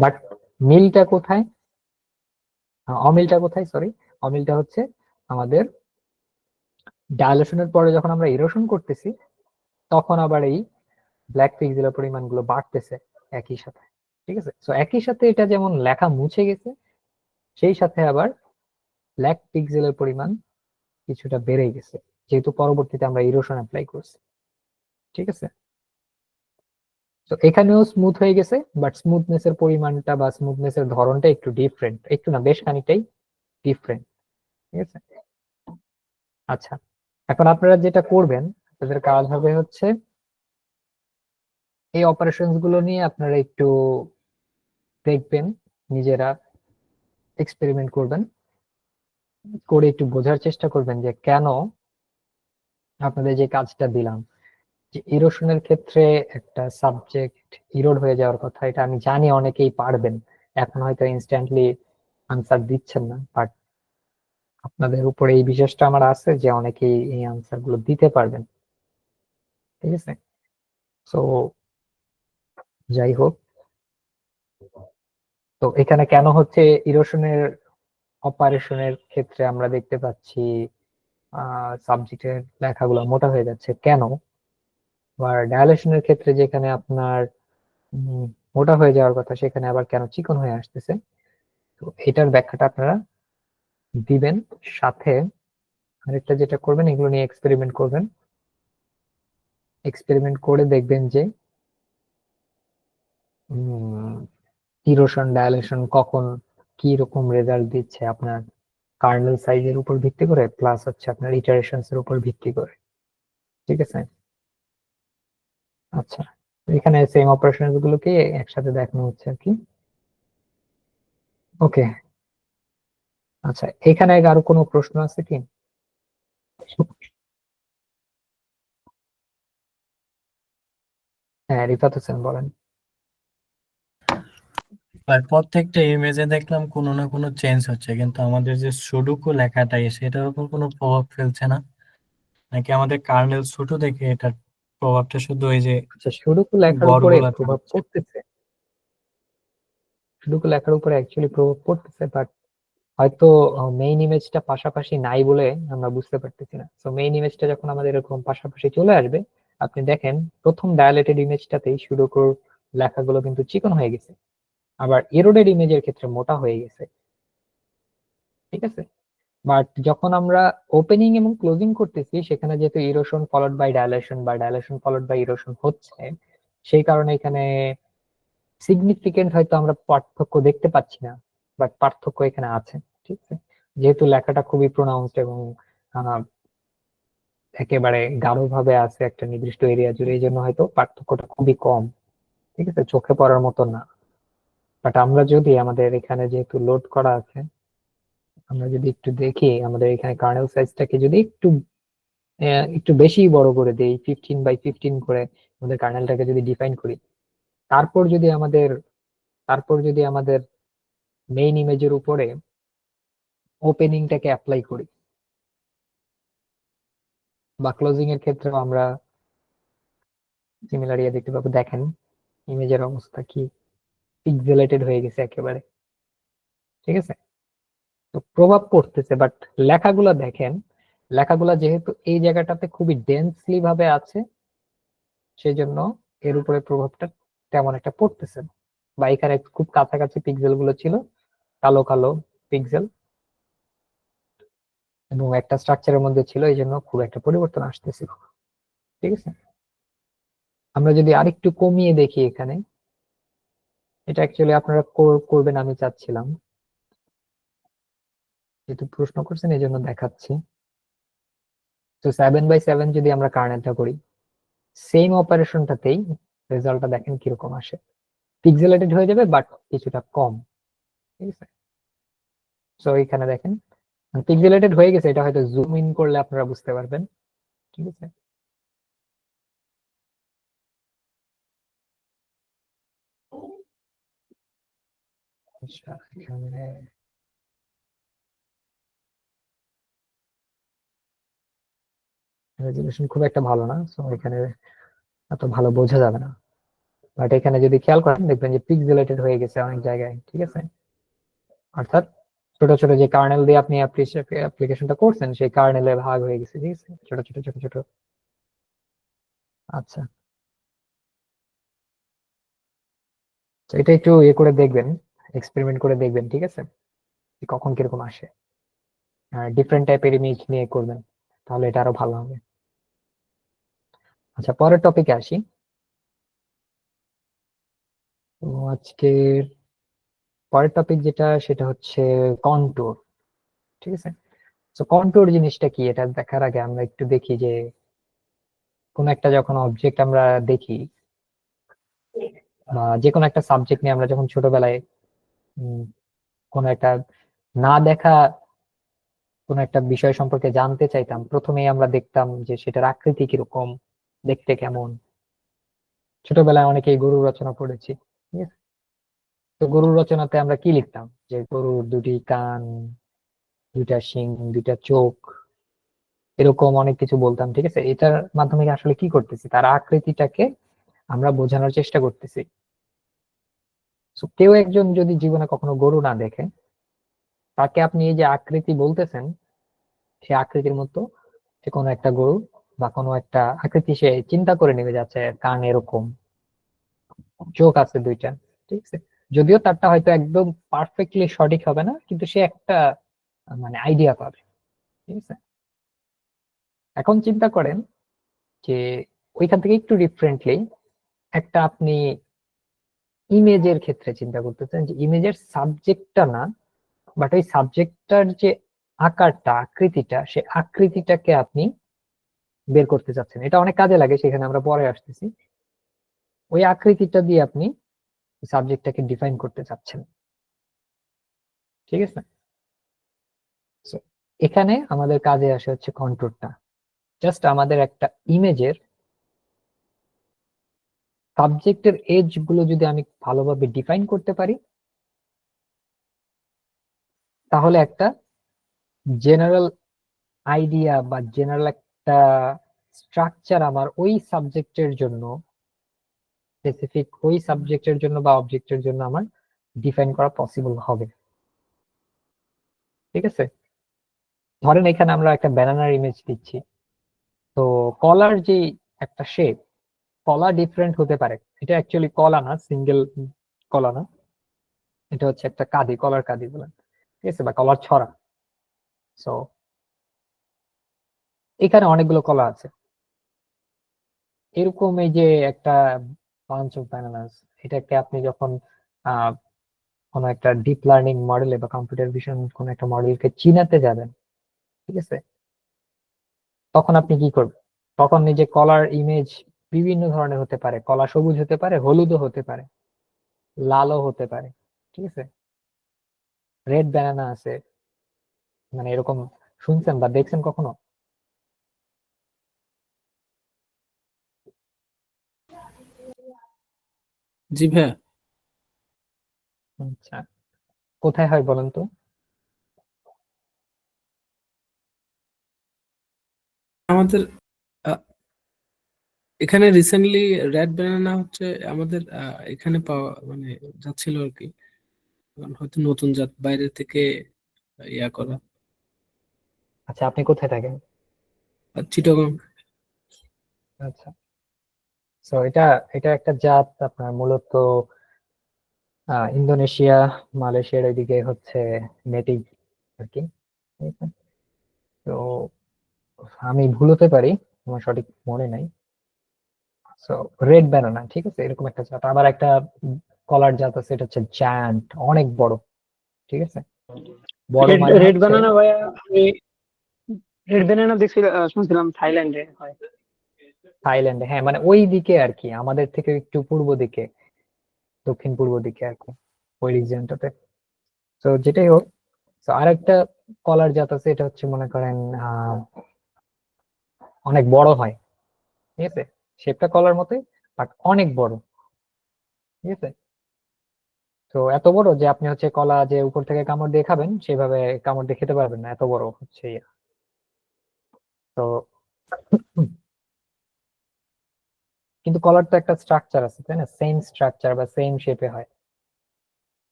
বাট মিলটা কোথায়, অমিলটা কোথায়, সরি, অমিলটা হচ্ছে আমাদের ডায়ালেশনের পরে যখন আমরা ইরোশন করতেছি, তখন আবার এই ব্ল্যাক পিক্সেলের পরিমাণগুলো বাড়তেছে একই সাথে। ঠিক আছে, তো একই সাথে এটা যেমন লেখা মুছে গেছে, সেই সাথে আবার ব্ল্যাক পিক্সেলের পরিমাণ কিছুটা বেড়ে গেছে, যেহেতু পরবর্তীতে আমরা ইরোশন অ্যাপ্লাই করছি। ঠিক আছে, তো এখানেও স্মুথ হয়ে গেছে, বাট স্মুথনেস এর পরিমাণটা বা স্মুথনেস এর ধরনটা একটু ডিফারেন্ট, একটু না, বেশ খানিকটাই ডিফারেন্ট। ঠিক আছে, আচ্ছা, এখন আপনারা যেটা করবেন, আপনাদের কাজ হবে হচ্ছে এই অপারেশনস গুলো নিয়ে আপনারা একটু দেখবেন, নিজেরা এক্সপেরিমেন্ট করবেন, করে একটু বোঝার চেষ্টা করবেন যে কেন আপনাদের যে কাজটা দিলাম, যে ইরোশনের ক্ষেত্রে একটা সাবজেক্ট ইরোড হয়ে যাওয়ার কথা, এটা আমি জানি অনেকেই পারবেন, এখন হয়তো ইনস্ট্যান্টলি আনসার দিচ্ছেন না, বাট আপনাদের উপরে এই বিশ্বাসটা আমার আছে যে অনেকেই এই আনসার গুলো দিতে পারবেন। ঠিক আছে, তো যাই হোক, তো এখানে কেন হচ্ছে ইরোশনের অপারেশনের ক্ষেত্রে আমরা দেখতে পাচ্ছি সাবজেক্টের লেখাগুলো মোটা হয়ে যাচ্ছে কেন, আর ডায়ালেশনের ক্ষেত্রে যেখানে আপনার উম, মোটা হয়ে যাওয়ার কথা, সেখানে আবার কেন চিকন হয়ে আসতেছে, তো এটার ব্যাখ্যাটা আপনারা দিবেন। সাথে আরেকটা যেটা করবেন, এগুলো নিয়ে এক্সপেরিমেন্ট করবেন, এক্সপেরিমেন্ট করে দেখবেন যে ইরোশন ডায়ালেশন কখন কি রকম রেজাল্ট দিচ্ছে আপনার কার্নেল সাইজের উপর ভিত্তি করে, প্লাস হচ্ছে আপনার ইটারেশনস এর উপর ভিত্তি করে। ঠিক আছে, আচ্ছা, এখানে সেম অপারেশন গুলোকে একসাথে দেখানো হচ্ছে আর কি। ওকে, আচ্ছা, এখানে আরো কোনো প্রশ্ন আছে কি? হ্যাঁ, রিফাত হোসেন বলেন। আর প্রত্যেকটা ইমেজে দেখলাম কোনো না কোনো চেঞ্জ হচ্ছে, কিন্তু আমাদের যে সুডোকু লেখাটা সেটার উপর কোনো প্রভাব ফেলছে না, নাকি আমাদের কার্নেল ছোট দেখে এটার প্রভাবটা শুধু ওই যে আচ্ছা, সুডোকু লেখার উপরে বর্গগুলাতে প্রভাব হচ্ছে? পড়তেছে, সুডোকু লেখার উপরে অ্যাকচুয়ালি প্রভাব পড়তেছে, বাট হয়তো মেইন ইমেজটা পাশাপাশি নাই বলে আমরা বুঝতে পারতেছি না। তো মেইন ইমেজটা যখন আমাদের এরকম পাশাপাশি চলে আসবে, আপনি দেখেন প্রথম ডায়ালেটেড ইমেজটাতেই সুডোকুর লেখাগুলো কিন্তু চিকন হয়ে গেছে, আবার এরোডেড ইমেজের ক্ষেত্রে মোটা হয়ে গেছে। ঠিক আছে, বাট যখন আমরা ওপেনিং এবং ক্লোজিং করতেছি, সেখানে যেহেতু ইরোশন ফলোড বাই ডায়ালেশন বা ডায়ালেশন ফলোড বাই ইরোশন হচ্ছে, সেই কারণে এখানে সিগনিফিকেন্ট হয়তো আমরা পার্থক্য দেখতে পাচ্ছি না, বাট পার্থক্য এখানে আছে। ঠিক আছে, যেহেতু লেখাটা খুবই প্রোনাউন্সড এবং আহ, একেবারে গাঢ় ভাবে আছে একটা নির্দিষ্ট এরিয়া জুড়ে, এই জন্য হয়তো পার্থক্যটা খুবই কম। ঠিক আছে, চোখে পড়ার মতো না। বাট আমরা যদি আমাদের এখানে যেহেতু লোড করা আছে, আমরা যদি একটু দেখি আমাদের এখানে কার্নেল সাইজটাকে যদি একটু একটু বেশি বড় করে দেই, 15 by 15 করে আমাদের কার্নেলটাকে যদি ডিফাইন করি, তারপর যদি আমাদের তারপর যদি আমাদের মেইন ইমেজের উপরে ওপেনিংটাকে অ্যাপ্লাই করি, বা ক্লোজিং এর ক্ষেত্রেও আমরা সিমিলার ইয়ে দেখতে পাবো। দেখেন ইমেজের অবস্থা কি, পিক্সেলেটেড হয়ে গেছে একেবারে। ঠিক আছে, তো প্রভাব পড়তেছে, বাট লেখাগুলা দেখেন, লেখাগুলা যেহেতু এই জায়গাটাতে খুবই ডেন্সলি ভাবে আছে, সেই জন্য এর উপরে প্রভাবটা তেমন একটা পড়তেছে না। বা এখানে খুব কাছাকাছি পিক্সেল গুলো ছিল, কালো কালো পিক্সেল, এবং একটা স্ট্রাকচারের মধ্যে ছিল, এই জন্য খুব একটা পরিবর্তন আসতেছিল। ঠিক আছে, আমরা যদি আরেকটু কমিয়ে দেখি এখানে, এটা অ্যাকচুয়ালি আপনারা করবেন আমি চাচ্ছিলাম, যেহেতু প্রশ্ন করছেন এই জন্য দেখাচ্ছি। তো 7 by 7 যদি আমরা কার্নেলটা করি, সেম অপারেশনটাতেই রেজাল্টটা দেখেন কিরকম আসে, পিক্সেলেটেড হয়ে যাবে বাট কিছুটা কম। ঠিক আছে, তো এখানে দেখেন পিক্সেলেটেড হয়ে গেছে, এটা হয়তো জুম ইন করলে আপনারা বুঝতে পারবেন। ঠিক আছে, আচ্ছা, এখানে রেজলিউশন খুব একটা ভালো না, সো এখানে এত ভালো বোঝা যাবে না। বাট এখানে যদি খেয়াল করেন দেখবেন যে পিক্সেলেটেড হয়ে গেছে অনেক জায়গায়। ঠিক আছে, অর্থাৎ ছোট ছোট যে কার্নেল দিয়ে আপনি অ্যাপ্লিকেশনটা করছেন সেই কার্নেলে ভাগ হয়ে গেছে। ঠিক আছে, ছোট ছোট ছোট ছোট। আচ্ছা, তো এটা একটু ইয়ে করে দেখবেন, এক্সপেরিমেন্ট করে দেখবেন। ঠিক আছে, যে কখন কিরকম আসে, ডিফারেন্ট টাইপের ইমেজ নিয়ে করবেন, তাহলে এটা আরো ভালো হবে। আচ্ছা, পরের টপিকে আসি। তো আজকে পরের টপিক যেটা, সেটা হচ্ছে কন্টুর। ঠিক আছে, তো কন্টুর জিনিসটা কি, এটা দেখার আগে আমরা একটু দেখি যে কোন একটা যখন অবজেক্ট আমরা দেখি, বা যে কোনো একটা সাবজেক্ট নিয়ে আমরা যখন ছোটবেলায় উম, কোনো একটা না দেখা কোন একটা বিষয় সম্পর্কে জানতে চাইতাম, প্রথমেই আমরা দেখতাম যে সেটার আকৃতি কিরকম, দেখতে কেমন। ছোটবেলায় অনেকেই গরু রচনা পড়েছি। ঠিক আছে, তো গরুর রচনাতে আমরা কি লিখতাম, যে গরুর দুটি কান, দুইটা শিং, দুইটা চোখ, এরকম অনেক কিছু বলতাম। ঠিক আছে, এটার মাধ্যমে আসলে কি করতেছি, তার আকৃতিটাকে আমরা বোঝানোর চেষ্টা করতেছি। So, কেউ একজন যদি জীবনে কখনো গরু না দেখে, তাকে আপনি এই যে আকৃতি বলতেছেন, সে আকৃতির মতো সে কোনো একটা গরু বা কোনো একটা আকৃতি সে চিন্তা করে নেবে, যাচ্ছে কান এরকম, চোখ আছে দুইটা। ঠিক আছে, যদিও তারটা হয়তো একদম পারফেক্টলি সঠিক হবে না, কিন্তু সে একটা মানে আইডিয়া পাবে। ঠিক আছে, এখন চিন্তা করেন যে ওইখান থেকে একটু ডিফারেন্টলি একটা আপনি ইমেজের ক্ষেত্রে চিন্তা করতেছেন, যে ইমেজের সাবজেক্টটা না, বাট ওই সাবজেক্টটার যে আকারটা, আকৃতিটা, সে আকৃতিটাকে আপনি বের করতে চাচ্ছেন। এটা অনেক কাজে লাগে, সেখানে আমরা পরে আসতেছি। ওই আকৃতিটা দিয়ে আপনি সাবজেক্টটাকে ডিফাইন করতে চাচ্ছেন। ঠিক আছে, So, এখানে আমাদের কাজে আসে হচ্ছে কন্ট্রোলটা। জাস্ট আমাদের একটা ইমেজের সাবজেক্টের এজ গুলো যদি আমি ভালোভাবে ডিফাইন করতে পারি, তাহলে একটা জেনারেল আইডিয়া বা জেনারেল একটা স্ট্রাকচার আমার ওই সাবজেক্টের জন্য, স্পেসিফিক ওই সাবজেক্টের জন্য বা অবজেক্টের জন্য আমার ডিফাইন করা পসিবল হবে। ঠিক আছে, ধরেন এখানে আমরা একটা ব্যানানার ইমেজ দিচ্ছি। তো কলার যে একটা শেপ, কলা ডিফারেন্ট হতে পারে। এটা অ্যাকচুয়ালি কলা না, সিঙ্গেল কলা না, এটা হচ্ছে একটা কাঁদি, কলার কাঁদি বলেন। ঠিক আছে, বা কলার ছড়া। সো এখানে অনেকগুলো কলা আছে, এরকম এই যে একটা বাঞ্চ অফ ব্যানানাস, এটাকে আপনি যখন আহ কোনো একটা ডিপ লার্নিং মডেলে বা কম্পিউটার ভিশন কোন একটা মডেলকে চিনাতে যাবেন, ঠিক আছে, তখন আপনি কি করবেন? তখন এই যে কলার ইমেজ বিভিন্ন ধরনের হতে পারে, কলা সবুজ হতে পারে, হলুদও হতে পারে, লালও হতে পারে। ঠিক আছে, রেড ব্যানানা আছে, মানে এরকম শুনছেন বা দেখছেন কখনো? জি ভাইয়া, আচ্ছা, কোথায় হয় বলেন তো? আমাদের আহ, এখানে রিসেন্টলি রেড ব্যানানা হচ্ছে আমাদের এখানে পাওয়া মানে যাচ্ছিল আর কি। এখন হয়তো নতুন জাত বাইরে থেকে ইয়া করা। আচ্ছা, আপনি কোথায় থাকেন? আর চিটাগং। আচ্ছা, তো এটা এটা একটা জাত আপনার মূলত ইন্দোনেশিয়া, মালয়েশিয়ার ওইদিকে হচ্ছে নেটিভ আর কি। ঠিক আছে? তো আমি ভুল হতে পারি, আমার সঠিক মনে নাই। সো রেড ব্যানানা, ঠিক আছে, এরকম একটা জাত। আবার একটা কলার জাত আছে, এটা হচ্ছে জায়ান্ট, অনেক বড়। ঠিক আছে, বড় রেড মানে রেড হচ্ছে বানানা ভাইয়া, আমি রেড বানানা দেখছি, শুনছিলাম থাইল্যান্ডে হয়। থাইল্যান্ডে, হ্যাঁ, মানে ওই দিকে আর কি, আমাদের থেকে একটু পূর্ব দিকে, দক্ষিণ পূর্ব দিকে আর কি, ওই রিজিয়নটাতে। তো যেটাই হোক, তো আরেকটা কলার জাত আছে, এটা হচ্ছে মনে করেন অনেক বড় হয়, ঠিক আছে, শেপটা কলার মতোই বাট অনেক বড়, ঠিক আছে। তো এত বড় যে আপনি হচ্ছে কলা যে উপর থেকে কামড় দিয়ে খাবেন সেভাবে কামড় দিয়ে খেতে পারবেন না, এত বড় হচ্ছে ইয়ে। তো কিন্তু কলার তো একটা স্ট্রাকচার আছে তাই না, সেম স্ট্রাকচার বা সেম শেপে হয়।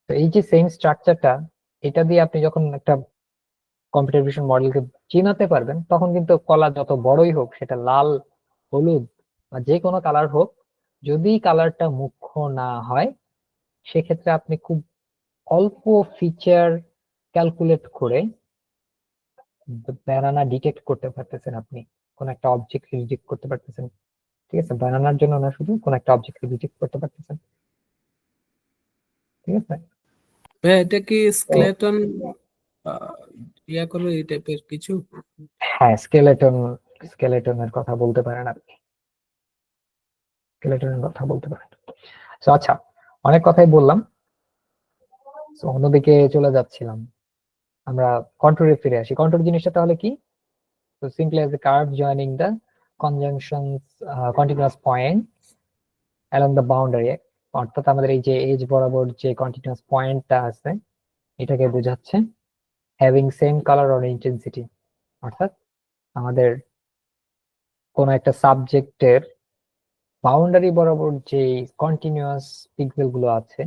তো এই যে সেম স্ট্রাকচারটা, এটা দিয়ে আপনি যখন একটা কম্পিউটার ভিশন মডেলকে চিনাতে পারবেন, তখন কিন্তু কলা যত বড়ই হোক, সেটা লাল, হলুদ বা যে কোনো কালার হোক, যদি কালারটা মুখ্য না হয়, সেক্ষেত্রে আপনি খুব অল্প ফিচার ক্যালকুলেট করে ব্যানানা ডিটেক্ট করতে পারতেছেন, আপনি কোন একটা অবজেক্ট ডিটেক্ট করতে পারতেছেন, ঠিক আছে, ব্যানানার জন্য না, শুধু কোন একটা অবজেক্ট ডিটেক্ট করতে পারতেছেন, ঠিক আছে। ভাইয়া এটা কি তো স্কেলেটন ইয়া করে এই টাইপের কিছু? হ্যাঁ, স্কেলেটনের কথা বলতে পারেন আপনি, স্কেলেটনের কথা বলতে পারেন। তো আচ্ছা, অনেক কথাই বললাম, তো অন্যদিকে চলে যাচ্ছিলাম। আমরা কন্ট্রোরে ফিরে আসি। কন্ট্রোর জিনিসটা তাহলে কি? তো simply as a curve joining the conjunctions continuous points along the boundary, অর্থাৎ আমাদের এই যে এজ বরাবর যে কন্টিনিউয়াস পয়েন্টটা আছে, এটাকে বোঝাচ্ছে। Having same colour or intensity, অর্থাৎ আমাদের কোন একটা সাবজেক্টের বাউন্ডারি বরাবর যে কন্টিনিউয়াস পিক্সেল গুলো আছে,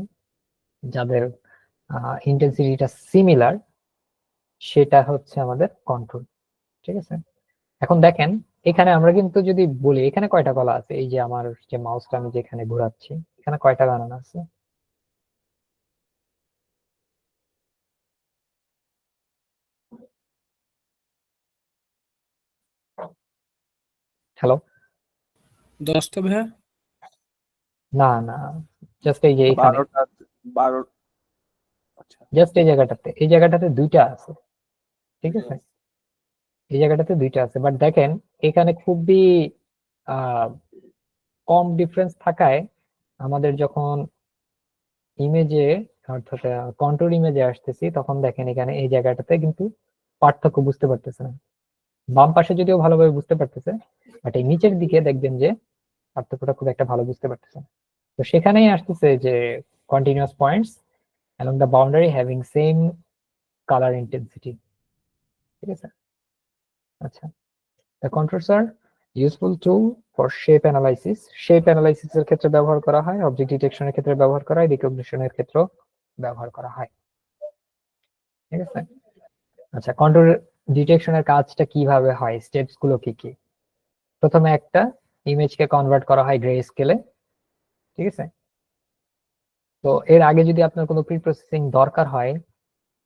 যাদের ইন্টেন্সিটিটা সিমিলার, সেটা হচ্ছে আমাদের কন্ট্রোল, ঠিক আছে। এখন দেখেন, এখানে আমরা কিন্তু যদি বলি এখানে কয়টা কলা আছে, এই যে আমার যে মাউসটা আমি যেখানে ঘোরাচ্ছি, এখানে কয়টা বানানো আছে? হ্যালো? 10টা ভাইয়া? না না, জাস্ট এই যে এখানে, 12টা 12। আচ্ছা, জাস্ট এই জায়গাটাতে দুইটা আছে, ঠিক আছে, এই জায়গাটাতে দুইটা আছে, বাট দেখেন এখানে খুবই আহ কম ডিফারেন্স থাকায় আমাদের যখন ইমেজে, অর্থাৎ কন্ট্রোল ইমেজে আসতেছি, তখন দেখেন এখানে এই জায়গাটাতে কিন্তু পার্থক্য বুঝতে পারতেছে না। বাম পাশে যদিও ভালোভাবে বুঝতে পারতেছে, বাট এই নিচের দিকে দেখবেন যে পার্থক্যটা খুব একটা ভালো বুঝতে পারতেছে না। তো সেখানেই আসতেছে যে continuous points along the boundary having same colour intensity, ঠিক আছে। আচ্ছা, the contours are useful tool for shape analysis, shape analysis এর ক্ষেত্রে ব্যবহার করা হয়, অবজেক্ট ডিটেকশনের ক্ষেত্রে ব্যবহার করা হয়, রিকগনিশনের ক্ষেত্রেও ব্যবহার করা হয়, ঠিক আছে। আচ্ছা, কন্ট্রোল ডিটেকশনের কাজটা কিভাবে হয়, স্টেপস গুলো কি কি? প্রথমে একটা ইমেজকে কনভার্ট করা হয় গ্রে স্কেলে, ঠিক আছে। তো এর আগে যদি আপনার কোনো প্রি প্রসেসিং দরকার হয়,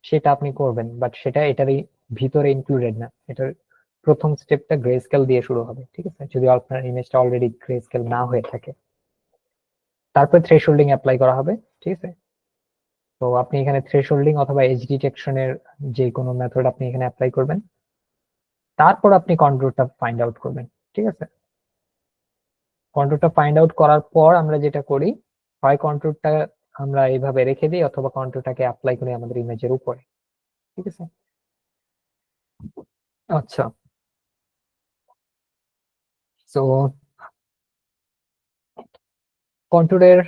সেটা আপনি করবেন, বাট সেটা এটারই ভিতরে ইনক্লুডেড না। এটার প্রথম স্টেপটা গ্রে স্কেল দিয়ে শুরু হবে, ঠিক আছে, যদি আপনার ইমেজটা অলরেডি গ্রে স্কেল না হয়ে থাকে। তারপর থ্রেশহোল্ডিং অ্যাপ্লাই করা হবে, ঠিক আছে। তো আপনি এখানে থ্রেশহোল্ডিং অথবা এজ ডিটেকশনের যে কোনো মেথড আপনি এখানে অ্যাপ্লাই করবেন, তারপর আপনি কন্ট্রোলটা ফাইন্ড আউট করবেন, ঠিক আছে। কন্ট্রোলটা ফাইন্ড আউট করার পর আমরা যেটা করি, হয় কন্ট্রোলটা আমরা এইভাবে রেখে দিই, অথবা কন্ট্রোলটাকে অ্যাপ্লাই করি আমাদের ইমেজের উপরে, ঠিক আছে। আচ্ছা, তো কন্ট্রোলের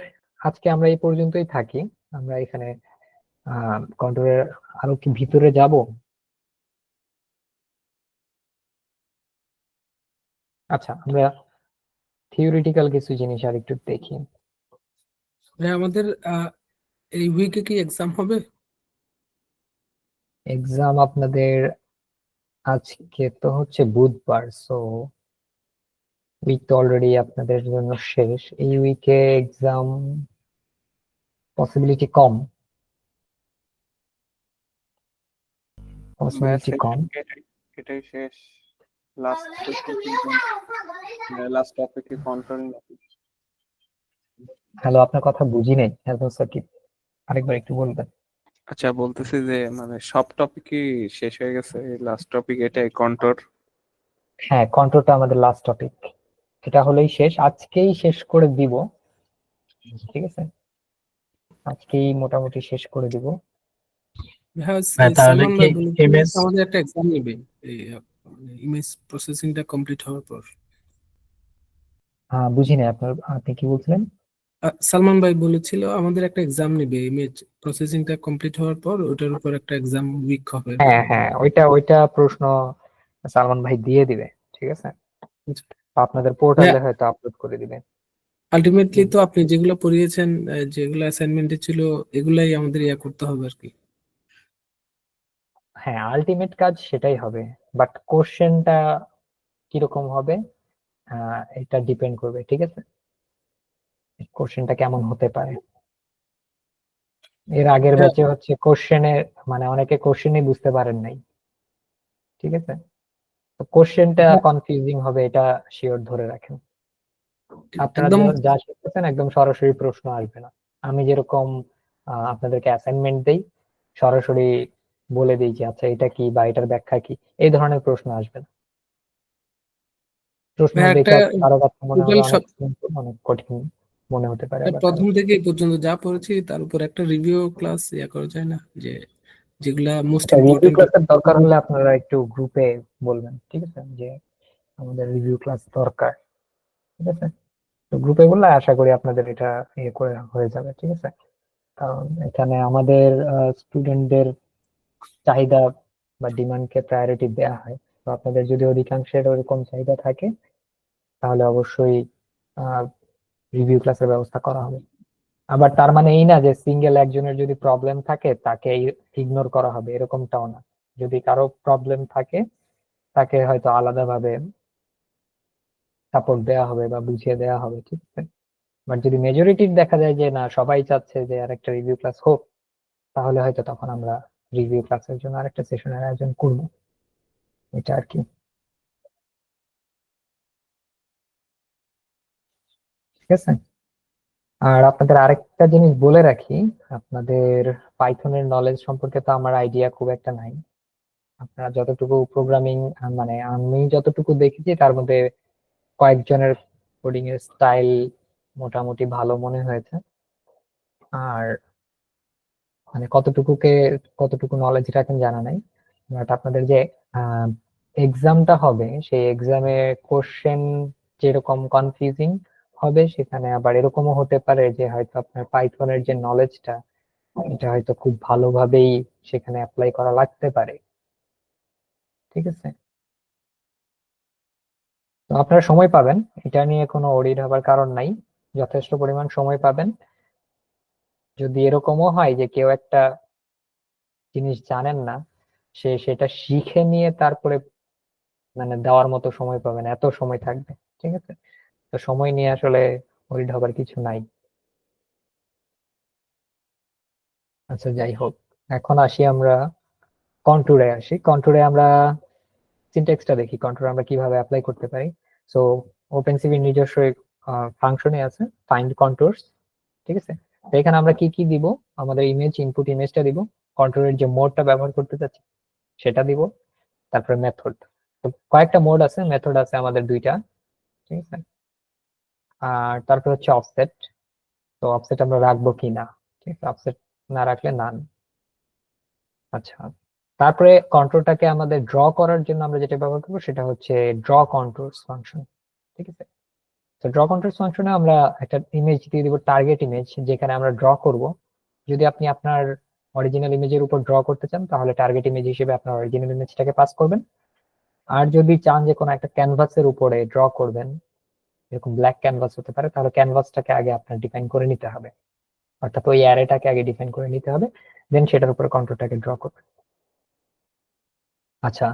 আজকে আমরা এই পর্যন্তই থাকি। আমরা এখানে কন্ট্রোলের আরো কি ভিতরে যাব? আচ্ছা, আমরা থিওরিটিক্যাল কিছু জিনিস আর একটু দেখি। ভাইয়া আমাদের এই উইকে কি এক্সাম হবে? এক্সাম আপনাদের আজকে তো হচ্ছে বুধবার, সো উইক তো অলরেডি আপনাদের জন্য শেষ। এই উইকে এক্সাম পসিবিলিটি কম, পসিবিলিটি কম। এটাই শেষ। লাস্ট টপিকে কন্ট্রোল। হ্যালো, আপনার কথা বুঝি নাই, হ্যালো সাকিব, আরেকবার একটু বলবেন? আচ্ছা, বলতেছি যে মানে সব টপিকই শেষ হয়ে গেছে, লাস্ট টপিক এটাই কন্ট্রোল। হ্যাঁ, কন্ট্রোলটা আমাদের লাস্ট টপিক, এটা হলেই শেষ, আজকেই শেষ করে দিব, ঠিক আছে, আজকেই মোটামুটি শেষ করে দিব। হ্যাঁ, ভাই তাহলে সালমান কি ভাই বলেছিল ইমেজ আমাদের একটা এক্সাম নেবে এই ইমেজ প্রসেসিংটা কমপ্লিট হওয়ার পর। বুঝিনি আপনি কি বলছিলেন? সালমান ভাই বলেছিল আমাদের একটা এক্সাম নেবে ইমেজ প্রসেসিংটা কমপ্লিট হওয়ার পর, ওটার উপর একটা এক্সাম উইক হবে। হ্যাঁ হ্যাঁ, ওইটা প্রশ্ন সালমান ভাই দিয়ে দিবে, ঠিক আছে, আপনাদের পোর্টালে হয়তো আপলোড করে দিবে। আলটিমেটলি তো আপনি যেগুলো পড়িয়েছেন, যেগুলো অ্যাসাইনমেন্টে ছিল, এগুলাই আমাদের করতে হবে আর কি। হ্যাঁ, আলটিমেট কাজ সেটাই হবে, বাট কোশ্চেনটা কিরকম হবে এটা ডিপেন্ড করবে, ঠিক আছে, কোশ্চেনটা কেমন হতে পারে। এর আগের হ্যাঁ, ব্যাচে হচ্ছে কোশ্চেনে মানে অনেকে কোশ্চেনই বুঝতে পারেন নাই, ঠিক আছে, তো কোশ্চেনটা হ্যাঁ, কনফিউজিং হবে এটা শিওর ধরে রাখেন। আপনারা একদম যা শিখতেছেন একদম সরাসরি প্রশ্ন আসবে না। আমি যেরকম আপনাদেরকে অ্যাসাইনমেন্ট দেই, সরাসরি বলে দিই যে আচ্ছা এটা কি বা এটার ব্যাখ্যা কি, এই ধরনের প্রশ্ন আসবে না। প্রশ্ন ভাই একটা দেখে কারো কাছে মনে টোটাল হবে সব অনেক সিম্পল, অনেক কঠিন মনে হতে পারে আবার কারো। প্রথম থেকে এই পর্যন্ত যা পড়েছি তার উপর একটা রিভিউ ক্লাস করা যায় না, যে যেগুলা মোস্ট একটা রিভিউ ইম্পর্টেন্ট। ক্লাসের দরকার হলে আপনারা একটু গ্রুপে বলবেন, ঠিক আছে, যে আমাদের রিভিউ ক্লাস দরকার, ঠিক আছে, তো গ্রুপে বললে আশা করি আপনাদের এটা ইয়ে করে হয়ে যাবে, ঠিক আছে। কারণ এখানে আমাদের স্টুডেন্টদের চাহিদা বা ডিমান্ডকে প্রায়োরিটি দেওয়া হয়, তো আপনাদের যদি অধিকাংশের ওরকম চাহিদা থাকে তাহলে অবশ্যই রিভিউ ক্লাসের ব্যবস্থা করা হবে। আবার তার মানে এই না যে সিঙ্গেল একজনের যদি প্রবলেম থাকে তাকে ইগনোর করা হবে, এরকমটাও না। যদি কারো প্রবলেম থাকে তাকে হয়তো আলাদাভাবে সাপোর্ট দেওয়া হবে বা বুঝিয়ে দেওয়া হবে, ঠিক আছে। বাট যদি মেজরিটির দেখা যায় যে না সবাই চাচ্ছে যে আর একটা রিভিউ ক্লাস হোক, তাহলে হয়তো তখন আমরা রিভিউ ক্লাসের জন্য আরেকটা সেশনের আয়োজন করবো, এটা আর কি, ঠিক আছে। আর আপনাদের আরেকটা জিনিস বলে রাখি, আপনাদের পাইথনের নলেজ সম্পর্কে তো আমার আইডিয়া খুব একটা নাই। আপনারা যতটুকু প্রোগ্রামিং মানে আমি যতটুকু দেখেছি তার মধ্যে কয়েকজনের কোডিং এর স্টাইল মোটামুটি ভালো মনে হয়েছে। আর মানে কতটুকু নলেজ রাখেন জানা নাই, বাট আপনাদের যে এক্সামটা হবে সেই এক্সামে কোশ্চেন যেরকম কনফিউজিং হবে, সেখানে আবার এরকমও হতে পারে যে হয়তো আপনার পাইথনের যে নলেজটা এটা হয়তো খুব ভালোভাবেই সেখানে অ্যাপ্লাই করা লাগতে পারে, ঠিক আছে। তো আপনারা সময় পাবেন, এটা নিয়ে কোনো ওরিড হবার কারণ নাই, যথেষ্ট পরিমাণ সময় পাবেন। যদি এরকমও হয় যে কেউ একটা জিনিস জানেন না, সে সেটা শিখে নিয়ে তারপরে মানে দেওয়ার মতো সময় পাবেন, এত সময় থাকবে, ঠিক আছে। তো সময় নিয়ে আসলে ওরিড হবার কিছু নাই। আচ্ছা যাই হোক, এখন আসি আমরা কন্টুরে আমরা সিনট্যাক্সটা দেখি, কন্টুর আমরা কিভাবে অ্যাপ্লাই করতে পারি। সো ওপেন সিভির নিজস্ব ফাংশনে আছে ফাইন্ড কন্টুরস, ঠিক আছে। তো এখানে আমরা কি কি দিব, আমাদের ইনপুট ইমেজটা দিব, কন্ট্রোলের যে মোডটা ব্যবহার করতে চাচ্ছি সেটা দিব, তারপরে মেথড। তো কয়েকটা মোড আছে, মেথড আছে আমাদের দুইটা, ঠিক আছে। আর তারপরে হচ্ছে অফসেট, তো অফসেট আমরা রাখবো কি না, ঠিক আছে, অফসেট না রাখলে নান। আচ্ছা, তারপরে কন্ট্রোলটাকে আমাদের ড্র করার জন্য আমরা যেটা ব্যবহার করবো সেটা হচ্ছে ড্র কন্ট্রোলস ফাংশন, ঠিক আছে। তো ড্র কন্ট্রোলস ফাংশনে আমরা একটা ইমেজ দিয়ে দিব, টার্গেট ইমেজ, যেখানে আমরা ড্র করব। যদি আপনি আপনার অরিজিনাল ইমেজের উপর ড্র করতে চান তাহলে টার্গেট ইমেজ হিসেবে আপনার অরিজিনাল ইমেজটাকে পাস করবেন। আর যদি চান যে কোনো একটা ক্যানভাসের উপরে ড্র করবেন, এরকম ব্ল্যাক ক্যানভাস হতে পারে, তাহলে ক্যানভাসটাকে আগে আপনার ডিফাইন করে নিতে হবে, অর্থাৎ ওই অ্যারেটাকে আগে ডিফাইন করে নিতে হবে, দেন সেটার উপরে কন্ট্রোলটাকে ড্র করবেন। আচ্ছা,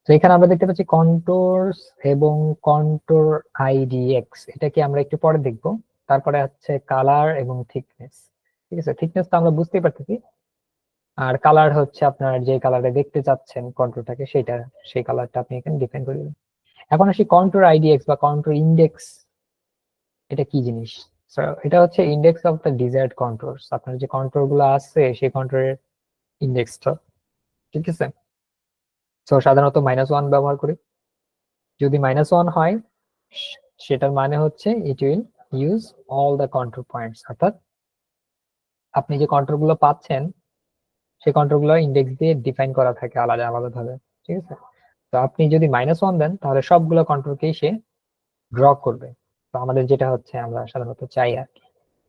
তো এখানে আমরা দেখতে পাচ্ছি কন্ট্রোলস এবং কন্ট্রোল আইডিএক্স, এটা কি আমরা একটু পরে দেখব। তারপরে হচ্ছে কালার এবং থিকনেস, ঠিক আছে, থিকনেস তো আমরা বুঝতেই পারতেছি, আর কালার হচ্ছে আপনার যে কালারে দেখতে চাচ্ছেন কন্ট্রোলটাকে সেটা, সেই কালারটা আপনি এখানে ডিফাইন করে দিবেন। এখন আসি কন্ট্রোল আইডিএক্স বা কন্ট্রোল ইন্ডেক্স, এটা কি জিনিস। So, এটা হচ্ছে index of the desired controls, আপনার যে কন্ট্রোল গুলো আছে সেই কন্ট্রোলের ইন্ডেক্সটা, ঠিক আছে। তো সাধারণত -1 ব্যবহার করি, যদি -1 হয় সেটার মানে হচ্ছে it will use all the control points, অর্থাৎ আপনি যে কন্ট্রোল গুলো পাচ্ছেন সেই কন্ট্রোলগুলো ইন্ডেক্স দিয়ে ডিফাইন করা থাকে আলাদা আলাদা ভাবে, ঠিক আছে। তো আপনি যদি -1 দেন তাহলে সবগুলো কন্ট্রোলকেই সে ড্র করবে। তো আমাদের যেটা হচ্ছে আমরা সাধারণত চাই আর কি।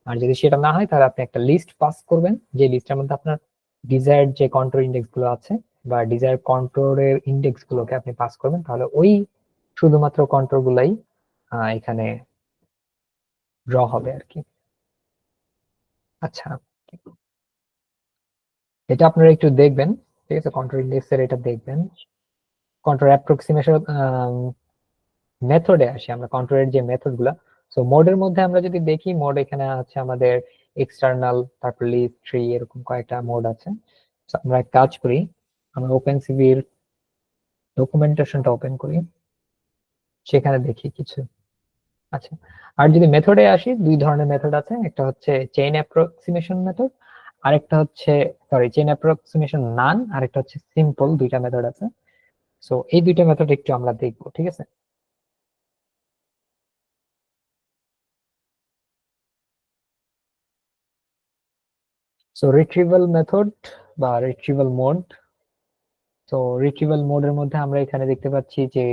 আর যদি সেটা না হয় তাহলে আপনি একটা লিস্ট পাস করবেন, যে লিস্টের মধ্যে আপনার ডিজায়ার্ড যে কন্ট্রোল ইন্ডেক্স গুলো আছে বা ডিজায়ার কন্ট্রোলের ইন্ডেক্স গুলোকে আপনি পাস করবেন, তাহলে ওই শুধুমাত্র কন্ট্রোল গুলাই এখানে ড্র হবে আর কি। আচ্ছা, এটা আপনারা একটু দেখবেন, ঠিক আছে, কন্ট্রোল ইন্ডেক্স এর এটা দেখবেন। কন্ট্রোল অ্যাপ্রক্সিমেশন মেথডে আসি আমরা, কন্ট্রোলের যে মেথড গুলা। সো মোডের মধ্যে আমরা যদি দেখি, মোড এখানে আছে আমাদের এক্সটার্নাল, তারপর লিস্ট, ট্রি, এরকম কয়েকটা মোড আছে। So, আমরা এক কাজ করি, আমরা ওপেনসিভির ডকুমেন্টেশনটা ওপেন করি, সেখানে দেখি কিছু। আচ্ছা, আর যদি মেথডে আসি, দুই ধরনের মেথড আছে, একটা হচ্ছে চেইন অ্যাপ্রক্সিমেশন মেথড, আরেকটা হচ্ছে চেইন অ্যাপ্রক্সিমেশন নান, আরেকটা হচ্ছে সিম্পল। দুইটা মেথড আছে। সো এই দুইটা মেথড একটু আমরা দেখবো, ঠিক আছে। সো রিট্রিভাল মেথড বা রিট্রিভাল মোড। তো রিট্রিভাল মোডের মধ্যে আমরা এখানে দেখতে পাচ্ছি যে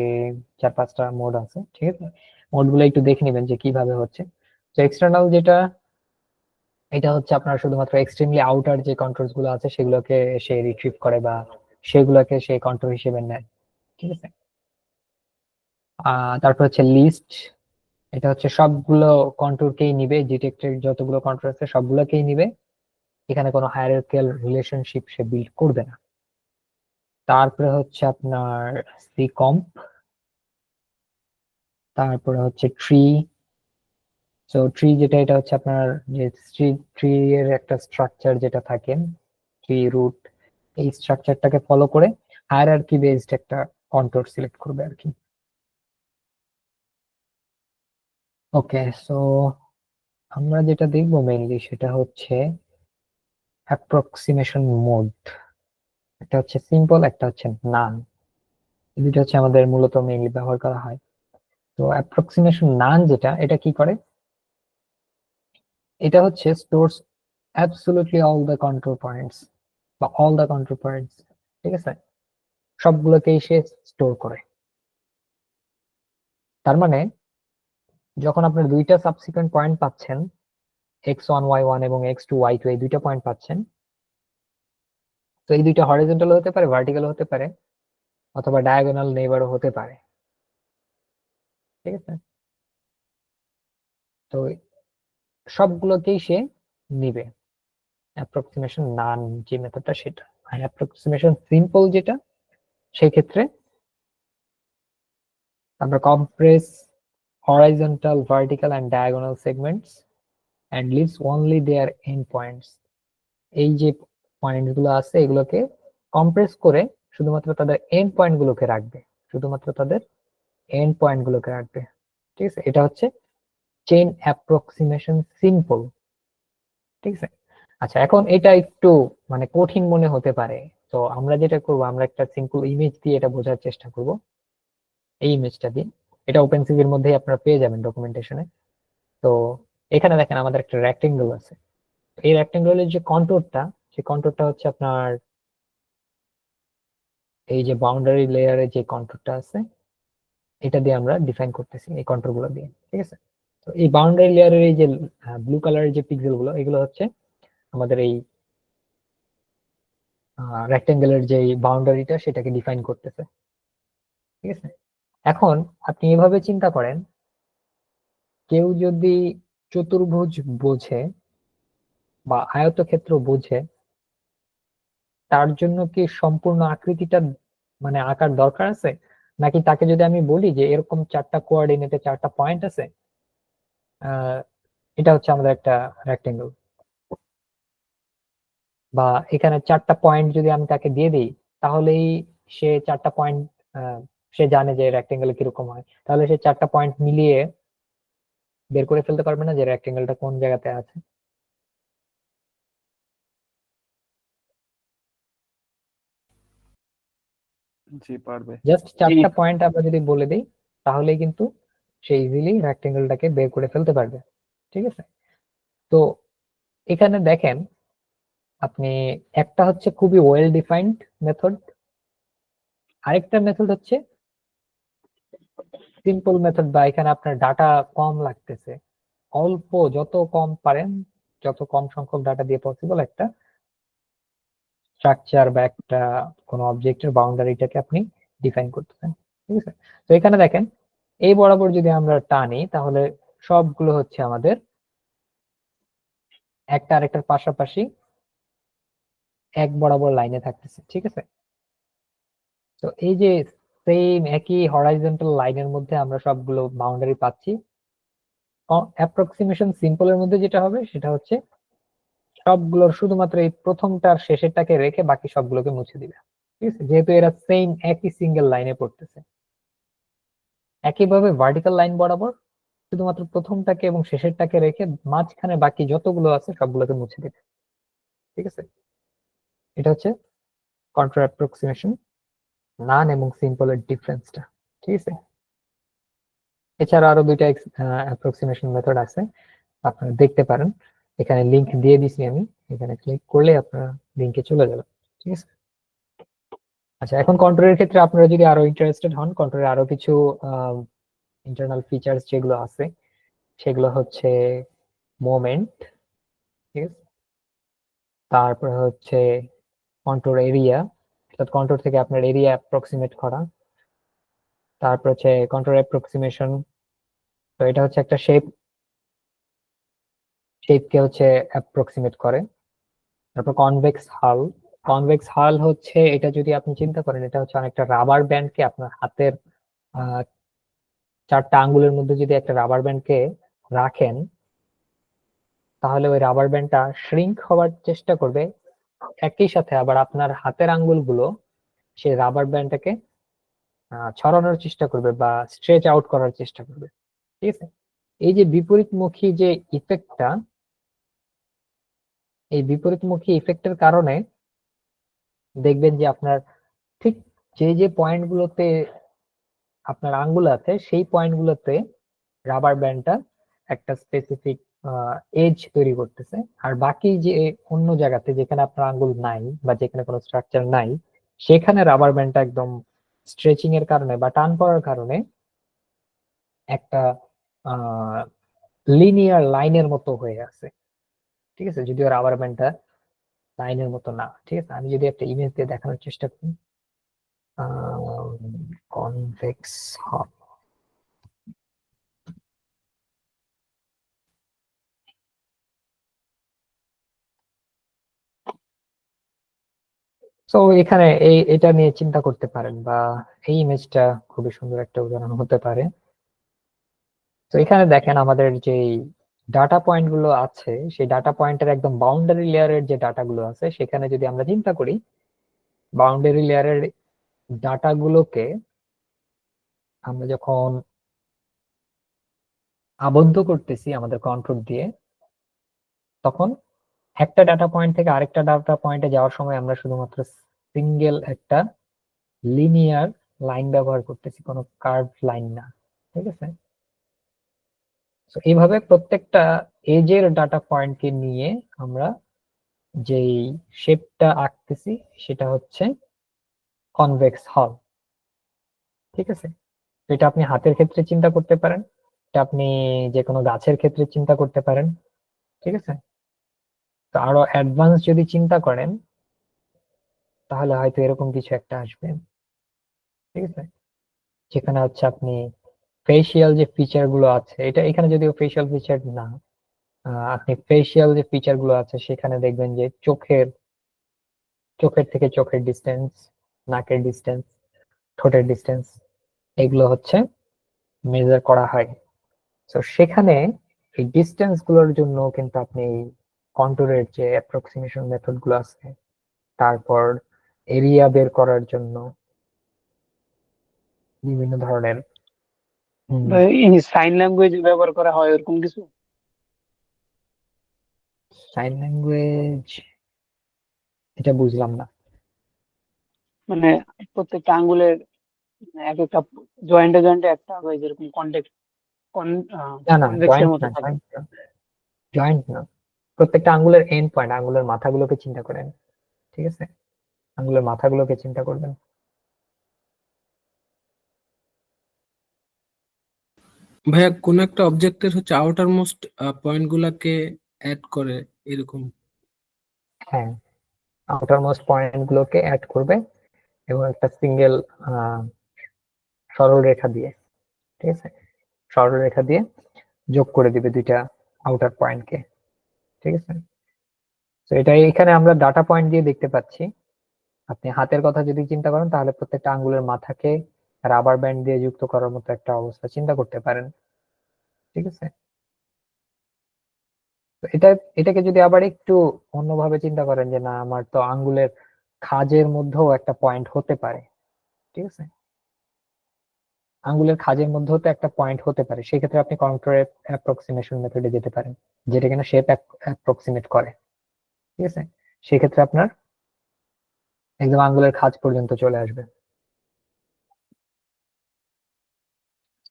4-5টা মোড আছে, ঠিক আছে। মোড গুলো একটু দেখে নেবেন যে কিভাবে হচ্ছে। তো এক্সটার্নাল যেটা, এটা হচ্ছে আপনার শুধুমাত্র এক্সট্রিমলি আউটার যে কন্ট্রোলস গুলো আছে সেগুলোকে সে রিট্রিভ করে বা সেগুলোকে সে কন্ট্রোল হিসেবে নেয়, ঠিক আছে। তারপর হচ্ছে লিস্ট, এটা হচ্ছে সবগুলো কন্ট্রোলকেই নিবে, ডিটেক্টেড যতগুলো কন্ট্রোল আছে সবগুলোকেই নিবে, এখানে কোনো হায়ারার্কিয়াল রিলেশনশিপ সে বিল্ড করবে না। তারপরে হচ্ছে আপনার সি কম্প, তারপরে হচ্ছে ট্রি। সো ট্রি যেটা, এটা হচ্ছে আপনার যে ট্রি এর একটা স্ট্রাকচার যেটা থাকে, ট্রি রুট, এই স্ট্রাকচারটাকে ফলো করে হায়ারার্কি বেসড একটা কন্ট্রোল সিলেক্ট করবে আর কি। ওকে, সো আমরা যেটা দেখবো মেইনলি সেটা হচ্ছে অ্যাপ্রক্সিমেশন মোড। একটা হচ্ছে সিম্পল, একটা হচ্ছে নান। এই দুটো হচ্ছে আমাদের মূলত মেইনলি ব্যবহার করা হয়। তো অ্যাপ্রক্সিমেশন নান যেটা, এটা কি করে, এটা হচ্ছে stores absolutely all the control points বা অল দ্য কন্ট্রোল পয়েন্টস, ঠিক আছে, সবগুলোকেই সে স্টোর করে। তার মানে যখন আপনার দুইটা সাবসিকুয়েন্ট পয়েন্ট পাচ্ছেন, x1 y1 এবং x2 y2, এই দুইটা পয়েন্ট পাচ্ছেন, তো এই দুইটা হরিজন্টাল হতে পারে, ভার্টিক্যাল হতে পারে, অথবা ডায়াগোনাল নেইবারও হতে পারে, ঠিক আছে। তো সবগুলোকেই সে নিবে। অ্যাপ্রক্সিমেশন নান যে মেথডটা সেটা। আর অ্যাপ্রক্সিমেশন সিম্পল যেটা, সেই ক্ষেত্রে আমরা compress horizontal, vertical and diagonal segments and leaves only their end points. এই যে পয়েন্ট গুলো আছে এগুলোকে কম্প্রেস করে শুধুমাত্র তাদের এন্ড পয়েন্ট গুলোকে রাখবে, শুধুমাত্র তাদের এন্ড পয়েন্ট গুলোকে রাখবে, ঠিক আছে। এটা হচ্ছে চেইন অ্যাপ্রক্সিমেশন সিম্পল, ঠিক আছে। আচ্ছা, এখন এটা একটু মানে কঠিন মনে হতে পারে। তো আমরা যেটা করব, আমরা একটা সিম্পল ইমেজ দিয়ে এটা বোঝার চেষ্টা করব। এই ইমেজটা দিয়ে, এটা ওপেনসিভি এর মধ্যেই আপনারা পেয়ে যাবেন ডকুমেন্টেশনে। তো এখানে দেখেন আমাদের একটা রেক্টেঙ্গল আছে। এই রেক্টেঙ্গলের যে কন্ট্রোরটা, সেই কন্ট্রোরটা হচ্ছে আপনার এই যে বাউন্ডারি লেয়ারে যে কন্ট্রোরটা আছে, এটা দিয়ে আমরা ডিফাইন করতেছি, এই কন্ট্রোল গুলো দিয়ে, ঠিক আছে। তো এই বাউন্ডারি লেয়ারের এই যে ব্লু কালারের যে পিক্সেল গুলো, এগুলো হচ্ছে আমাদের এই রেক্টেঙ্গেলের যে বাউন্ডারিটা সেটাকে ডিফাইন করতেছে, ঠিক আছে। এখন আপনি এভাবে চিন্তা করেন, কেউ যদি চতুর্ভুজ বোঝে বা আয়তক্ষেত্র বোঝে, তার জন্য কি সম্পূর্ণ আকৃতিটা মানে আঁকার দরকার আছে? নাকি তাকে যদি আমি বলি যে এরকম 4টা কোঅর্ডিনেটে 4টা পয়েন্ট আছে, এটা হচ্ছে আমাদের একটা রেক্টেঙ্গেল, বা এখানে 4টা পয়েন্ট যদি আমি তাকে দিয়ে দিই, তাহলেই সে 4টা পয়েন্ট, সে জানে যে রেক্টেঙ্গেল কিরকম হয়, তাহলে সে 4টা পয়েন্ট মিলিয়ে বের করে ফেলতে পারবে না যে রেক্টেঙ্গেলটা কোন জায়গাতে আছে? জি পারবে। জাস্ট 4টা পয়েন্ট আমরা যদি বলে দিই, তাহলেই কিন্তু সে ইজিলি রেক্টেঙ্গেলটাকে বের করে ফেলতে পারবে, ঠিক আছে। তো এখানে দেখেন আপনি একটা হচ্ছে খুবই ওয়েল ডিফাইন্ড মেথড, আরেকটা মেথড হচ্ছে সিম্পল মেথড, বা এখানে আপনার ডাটা কম লাগতেছে, অল্প যত কম পারেন, যত কম সংখ্যক ডাটা দিয়ে পসিবল একটা স্ট্রাকচার বা একটা কোনো অবজেক্টের বাউন্ডারিটাকে আপনি ডিফাইন করতেছেন। ঠিক আছে, তো এখানে দেখেন এই বরাবর যদি আমরা টানি তাহলে সবগুলো হচ্ছে আমাদের একটা আরেকটার পাশাপাশি এক বরাবর লাইনে থাকতেছে। ঠিক আছে, তো এই যে সেম একই হরাইজন্টাল লাইনের মধ্যে আমরা সবগুলো বাউন্ডারি পাচ্ছি। অ্যাপ্রক্সিমেশন সিম্পলের মধ্যে যেটা হবে সেটা হচ্ছে সবগুলোর শুধুমাত্র এই প্রথমটার শেষেরটাকে রেখে বাকি সবগুলোকে মুছে দিবে। ঠিক আছে, যেহেতু এরা সেম একই সিঙ্গেল লাইনে পড়তেছে। একইভাবে ভার্টিক্যাল লাইন বরাবর শুধুমাত্র প্রথমটাকে এবং শেষেরটাকে রেখে মাঝখানে বাকি যতগুলো আছে সবগুলোকে মুছে দিবে। ঠিক আছে, এটা হচ্ছে কন্ট্রোল অ্যাপ্রক্সিমেশন, নান এবং সিম্পলের ডিফারেন্সটা। ঠিক আছে, এছাড়া আরো দুইটা অ্যাপ্রক্সিমেশন মেথড আছে, আপনারা দেখতে পারেন, এখানে লিংক দিয়ে দিছি আমি, এখানে ক্লিক করলে আপনারা লিংকে চলে যাবেন। ঠিক আছে, আচ্ছা এখন কন্ট্রোলের ক্ষেত্রে আপনারা যদি আরো ইন্টারেস্টেড হন, কন্ট্রোলের আরো কিছু ইন্টারনাল ফিচার্স যেগুলো আছে সেগুলো হচ্ছে মোমেন্ট। ঠিক আছে, তারপরে হচ্ছে কন্ট্রোল এরিয়া, অর্থাৎ কন্ট্রোল থেকে আপনার এরিয়া অ্যাপ্রক্সিমেট করা। তারপর হচ্ছে কন্ট্রোল অ্যাপ্রক্সিমেশন, তো এটা হচ্ছে একটা শেপকে হচ্ছে অ্যাপ্রক্সিমেট করে। তারপর কনভেক্স হাল, কনভেক্স হাল হচ্ছে, এটা যদি আপনি চিন্তা করেন এটা হচ্ছে অনেকটা রাবার ব্যান্ডকে আপনার হাতের আহ, চারটা আঙ্গুলের মধ্যে যদি একটা রাবার ব্যান্ডকে রাখেন তাহলে ওই রাবার ব্যান্ডটা শ্রিঙ্ক হওয়ার চেষ্টা করবে, একই সাথে আবার আপনার হাতের আঙ্গুলগুলো সেই রাবার ব্যান্ডটাকে ছড়ানোর চেষ্টা করবে বা স্ট্রেচ আউট করার চেষ্টা করবে। ঠিক আছে, এই যে বিপরীতমুখী যে ইফেক্টটা, এই বিপরীতমুখী ইফেক্টের কারণে দেখবেন যে আপনার ঠিক যে যে পয়েন্টগুলোতে আপনার আঙ্গুল আছে সেই পয়েন্টগুলোতে রাবার ব্যান্ডটা একটা স্পেসিফিক এজ তৈরি করতেছে, আর বাকি যে অন্য জায়গাতে যেখানে আপনার আঙ্গুল নাই বা যেখানে কোনো স্ট্রাকচার নাই সেখানে রাবার ব্যান্ডটা একদম স্ট্রেচিং এর কারণে বা টান পড়ার কারণে একটা লিনিয়ার লাইনের মতো হয়ে আছে। ঠিক আছে, যদিও রাবার ব্যান্ডটা লাইনের মতো না। ঠিক আছে, আমি যদি একটা ইমেজ দিয়ে দেখানোর চেষ্টা করি, কনভেক্স হল, তো এখানে এটা নিয়ে চিন্তা করতে পারেন, বা এই ইমেজটা খুবই সুন্দর একটা উদাহরণ হতে পারে। তো এখানে দেখেন আমাদের যে ডাটা পয়েন্ট গুলো আছে সেই ডাটা পয়েন্টের একদম বাউন্ডারি লেয়ারের যে ডাটা গুলো আছে সেখানে যদি আমরা চিন্তা করি, বাউন্ডারি লেয়ারের ডাটা গুলোকে আমরা যখন আবদ্ধ করতেছি আমাদের কন্ট্রোল দিয়ে, তখন একটা ডাটা পয়েন্ট থেকে আরেকটা ডাটা পয়েন্টে যাওয়ার সময় আমরা শুধুমাত্র সিঙ্গেল একটা লিনিয়ার লাইন ব্যবহার করতেছি, কোনো কার্ভ লাইন না। ঠিক আছে, তো এইভাবে প্রত্যেকটা এজের ডাটা পয়েন্টকে নিয়ে আমরা যেই শেপটা আঁকতেছি সেটা হচ্ছে কনভেক্স হল। ঠিক আছে, তো এটা আপনি হাতের ক্ষেত্রে চিন্তা করতে পারেন, এটা আপনি যে কোনো গাছের ক্ষেত্রে চিন্তা করতে পারেন। ঠিক আছে, তো আরো অ্যাডভান্স যদি চিন্তা করেন তাহলে হয়তো এরকম কিছু একটা আসবে। ঠিক আছে, যেখানে হচ্ছে আপনি ফেসিয়াল যে ফিচার গুলো আছে, এটা এখানে যদিও ফেসিয়াল ফিচার না, আপনি ফেসিয়াল যে ফিচার গুলো আছে সেখানে দেখবেন যে চোখের থেকে চোখের ডিস্টেন্স, নাকের ডিস্টেন্স, ঠোঁটের ডিস্টেন্স, এগুলো হচ্ছে মেজার করা হয়। তো সেখানে এই ডিস্টেন্স গুলোর জন্য কিন্তু আপনি কন্ট্রোলের যে অ্যাপ্রক্সিমেশন মেথড গুলো আছে, তারপর এরিয়া বের করার জন্য বিভিন্ন ধরনের সাইন ল্যাঙ্গুয়েজ ব্যবহার করা হয় এরকম কিছু? সাইন ল্যাঙ্গুয়েজ, এটা বুঝলাম না। মানে প্রত্যেকটা আঙ্গুলের এক একটা জয়েন্টে জয়েন্টে একটা হয় যেরকম না না, কনভেক্স এর জয়েন্ট মতো না, থাকে। জয়েন্ট না। প্রত্যেকটা আঙ্গুলের এন্ড পয়েন্ট, আঙ্গুলের মাথাগুলোকে চিন্তা করেন, ঠিক আছে? আঙ্গুলের মাথাগুলোকে চিন্তা করবেন। ভাইয়া কোন একটা অবজেক্টের হচ্ছে আউটার মোস্ট পয়েন্ট গুলাকে অ্যাড করে এরকম। হ্যাঁ, আউটার মোস্ট পয়েন্ট গুলোকে অ্যাড করবে এবং একটা সিঙ্গেল সরল রেখা দিয়ে, ঠিক আছে, সরল রেখা দিয়ে যোগ করে দিবে দুইটা আউটার পয়েন্টকে, ঠিক আছে? তো এটা এখানে আমরা ডাটা পয়েন্ট দিয়ে দেখতে পাচ্ছি। আপনি হাতের কথা যদি চিন্তা করেন তাহলে প্রত্যেকটা আঙ্গুলের মাথাকে রাবার ব্যান্ড দিয়ে যুক্ত করার মতো একটা অবস্থা চিন্তা করতে পারেন, ঠিক আছে? তো এটাকে যদি আবার একটু অন্যভাবে চিন্তা করেন যে না, আমার তো আঙ্গুলের খাজের মধ্যেও একটা পয়েন্ট হতে পারে, ঠিক আছে, আঙ্গুলের খাজের মধ্যেও তো একটা পয়েন্ট হতে পারে, সেক্ষেত্রে আপনি কন্ট্রোল অ্যাপ্রক্সিমেশন মেথডে যেতে পারেন, যেটা কিনা শেপ অ্যাপ্রক্সিমেট করে, ঠিক আছে? সেক্ষেত্রে আপনার একদম আঙ্গুলের খাজ পর্যন্ত চলে আসবে।